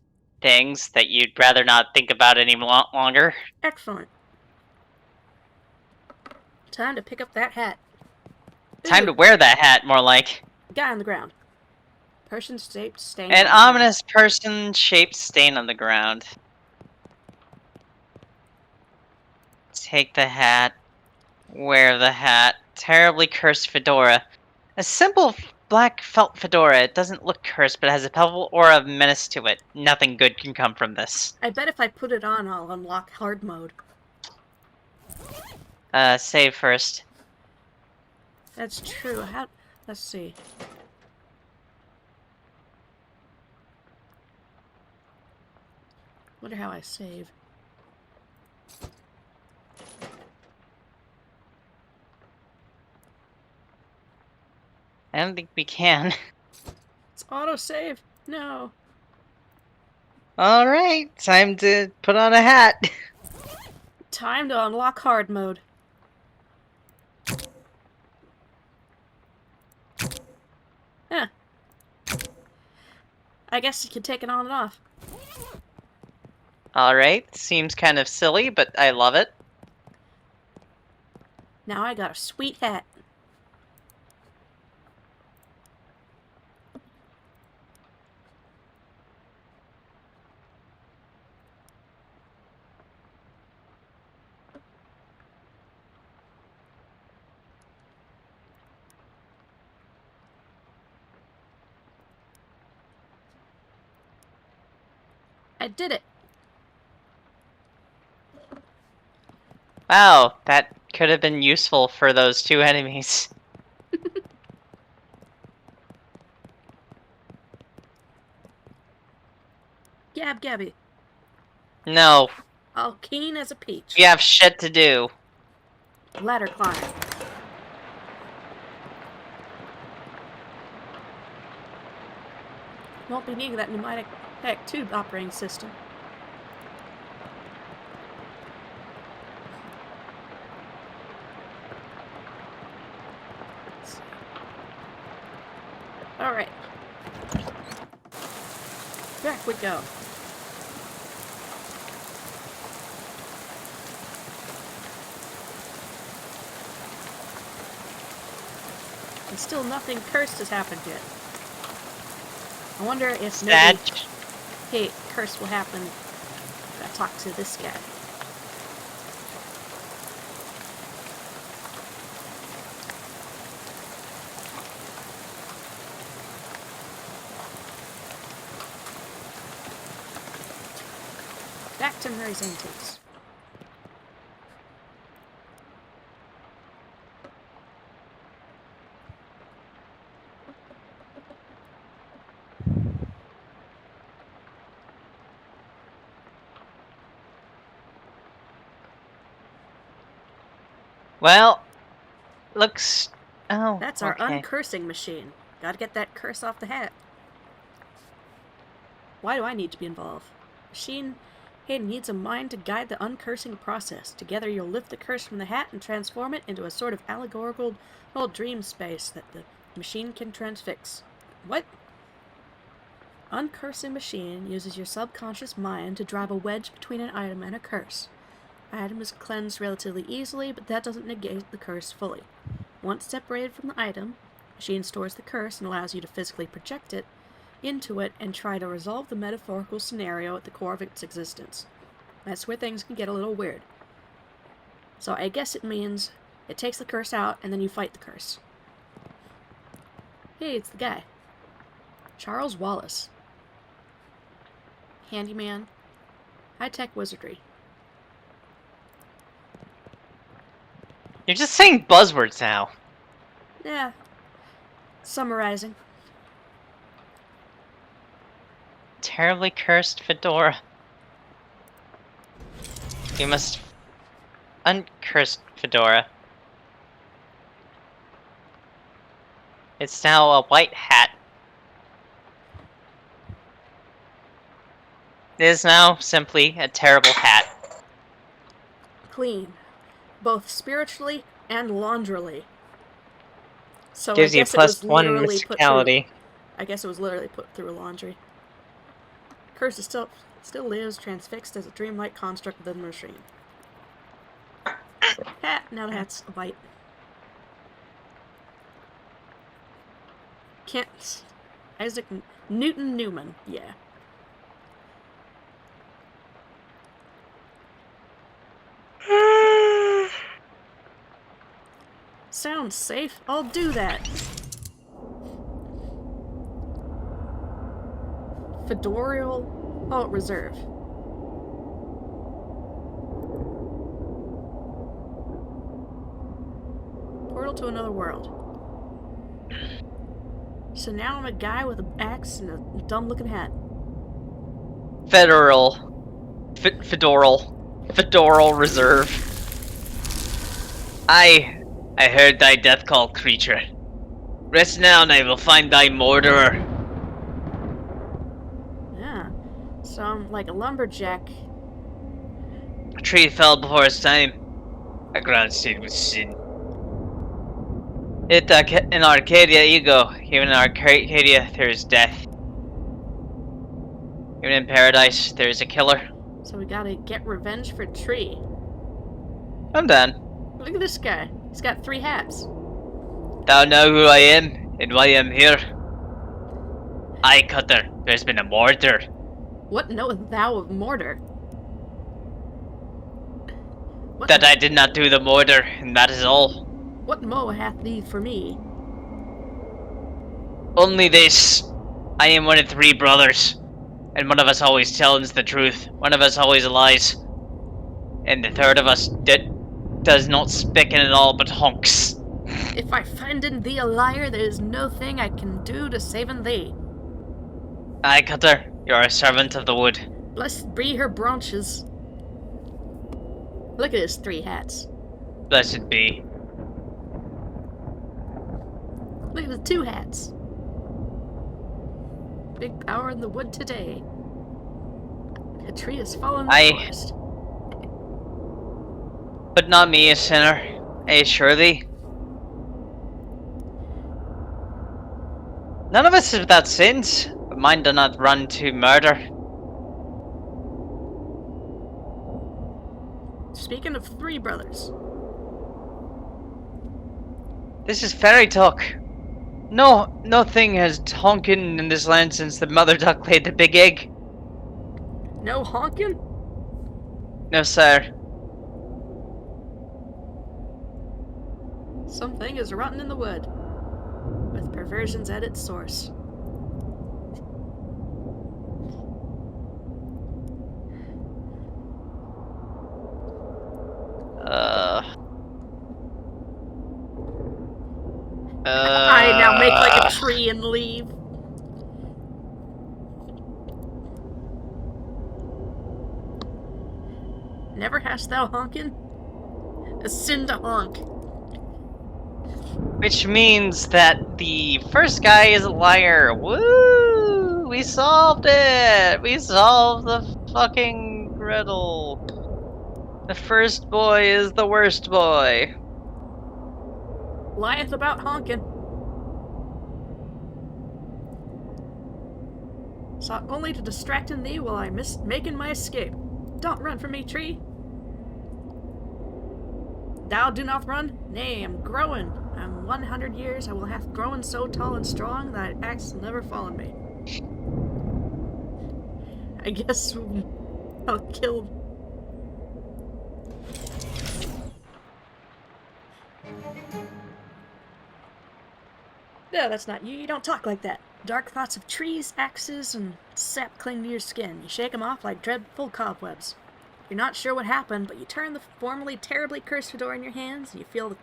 things that you'd rather not think about any longer. Excellent. Time to pick up that hat. Time Ooh, to wear that hat, more like. Guy on the ground. Person shaped stain. An on the ground. ominous person-shaped stain on the ground. Take the hat. Wear the hat. Terribly cursed fedora. A simple black felt fedora. It doesn't look cursed, but has a palpable aura of menace to it. Nothing good can come from this. I bet if I put it on, I'll unlock hard mode. Save first. That's true. Let's see. Wonder how I save. I don't think we can. It's autosave. No. Alright, time to put on a hat. Time to unlock hard mode. Huh. I guess you can take it on and off. Alright, seems kind of silly, but I love it. Now I got a sweet hat. I did it. Wow, that could have been useful for those 2 enemies. Gabby. No, All keen as a peach. we have shit to do. Ladder climb. Won't be needing that pneumatic tube operating system. Alright. Back we go. And still nothing cursed has happened yet. I wonder if maybe... Hey, curse will happen if I talk to this guy. Back to Murray's Antiques. Well, looks... Oh, That's our okay. uncursing machine. Gotta get that curse off the hat. Why do I need to be involved? Machine needs a mind to guide the uncursing process. Together you'll lift the curse from the hat and transform it into a sort of allegorical dream space that the machine can transfix. What? Uncursing machine uses your subconscious mind to drive a wedge between an item and a curse. Item is cleansed relatively easily, but that doesn't negate the curse fully. Once separated from the item, machine stores the curse and allows you to physically project it into it and try to resolve the metaphorical scenario at the core of its existence. That's where things can get a little weird. So I guess it means it takes the curse out and then you fight the curse. Hey, it's the guy. Charles Wallace. Handyman. High-tech wizardry. You're just saying buzzwords now. Yeah. Summarizing. Terribly cursed fedora. You must... Uncursed fedora. It's now a white hat. It is now simply a terrible hat. Clean. Both spiritually and laundrily. So Gives I you guess it was plus 1 literally put through. mysticality. I guess it was literally put through a laundry. Curse is still lives, transfixed as a dreamlike construct within the machine. Hat. Now the hat's white. Kent. Isaac Newton Newman. Yeah. Sounds safe. I'll do that. Fedorial... Oh, reserve. Portal to another world. So now I'm a guy with an axe and a dumb-looking hat. Fedoral reserve. I heard thy death call, creature. Rest now and I will find thy murderer. Yeah. So I'm like a lumberjack. A tree fell before its time. A ground stained with sin. In Arcadia ego, even in Arcadia there is death. Even in paradise there is a killer. So we gotta get revenge for Tree. I'm done. Look at this guy. He's got 3 hats. Thou know who I am and why I am here. Aye, Cutter, there's been a murder. What knowest thou of Mordor? What That I did not do the murder, and that is all. What mo hath thee for me? Only this. I am one of 3 brothers. And one of us always tells the truth, one of us always lies. And the third of us does not speak in it all but honks. If I find in thee a liar, there is no thing I can do to save in thee. Aye, Cutter, you are a servant of the wood. Blessed be her branches. Look at his 3 hats. Blessed be. Look at the 2 hats. Big power in the wood today. A tree has fallen in the forest. But not me, a sinner. I assure thee. None of us is without sins, but mine do not run to murder. Speaking of 3 brothers. This is fairy talk. No, nothing has honkin' in this land since the mother duck laid the big egg. No honking? No, sir. Something is rotten in the wood, with perversions at its source. I now make like a tree and leave. Never hast thou honkin'? A sin to honk. Which means that the first guy is a liar. Woo! We solved it! We solved the fucking riddle. The first boy is the worst boy. Lieth about honkin'. Sought only to distract in thee while I making my escape. Don't run from me, tree. Thou do not run? Nay, I'm growing. I'm 100 years. I will have grown so tall and strong that axe will never fall on me. I guess I'll kill. No, that's not you. You don't talk like that. Dark thoughts of trees, axes, and sap cling to your skin. You shake them off like dreadful cobwebs. You're not sure what happened, but you turn the formerly terribly cursed fedora in your hands, and you feel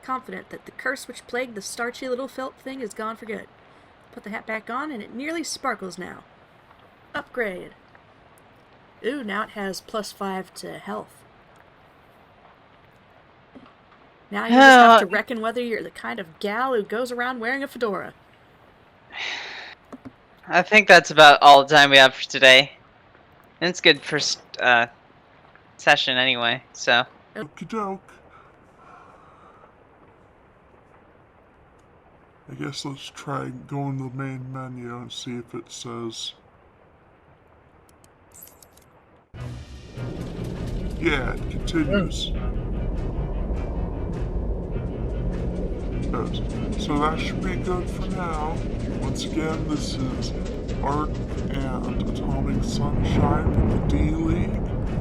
confident that the curse which plagued the starchy little felt thing is gone for good. Put the hat back on, and it nearly sparkles now. Upgrade. Ooh, now it has +5 to health. Now you just have to reckon whether you're the kind of gal who goes around wearing a fedora. I think that's about all the time we have for today. And it's good for session anyway, so. Okie doke. I guess let's try going to the main menu and see if it says. Yeah, it continues. So that should be good for now. Once again, this is Art and Atomic Sunshine with the Dealy.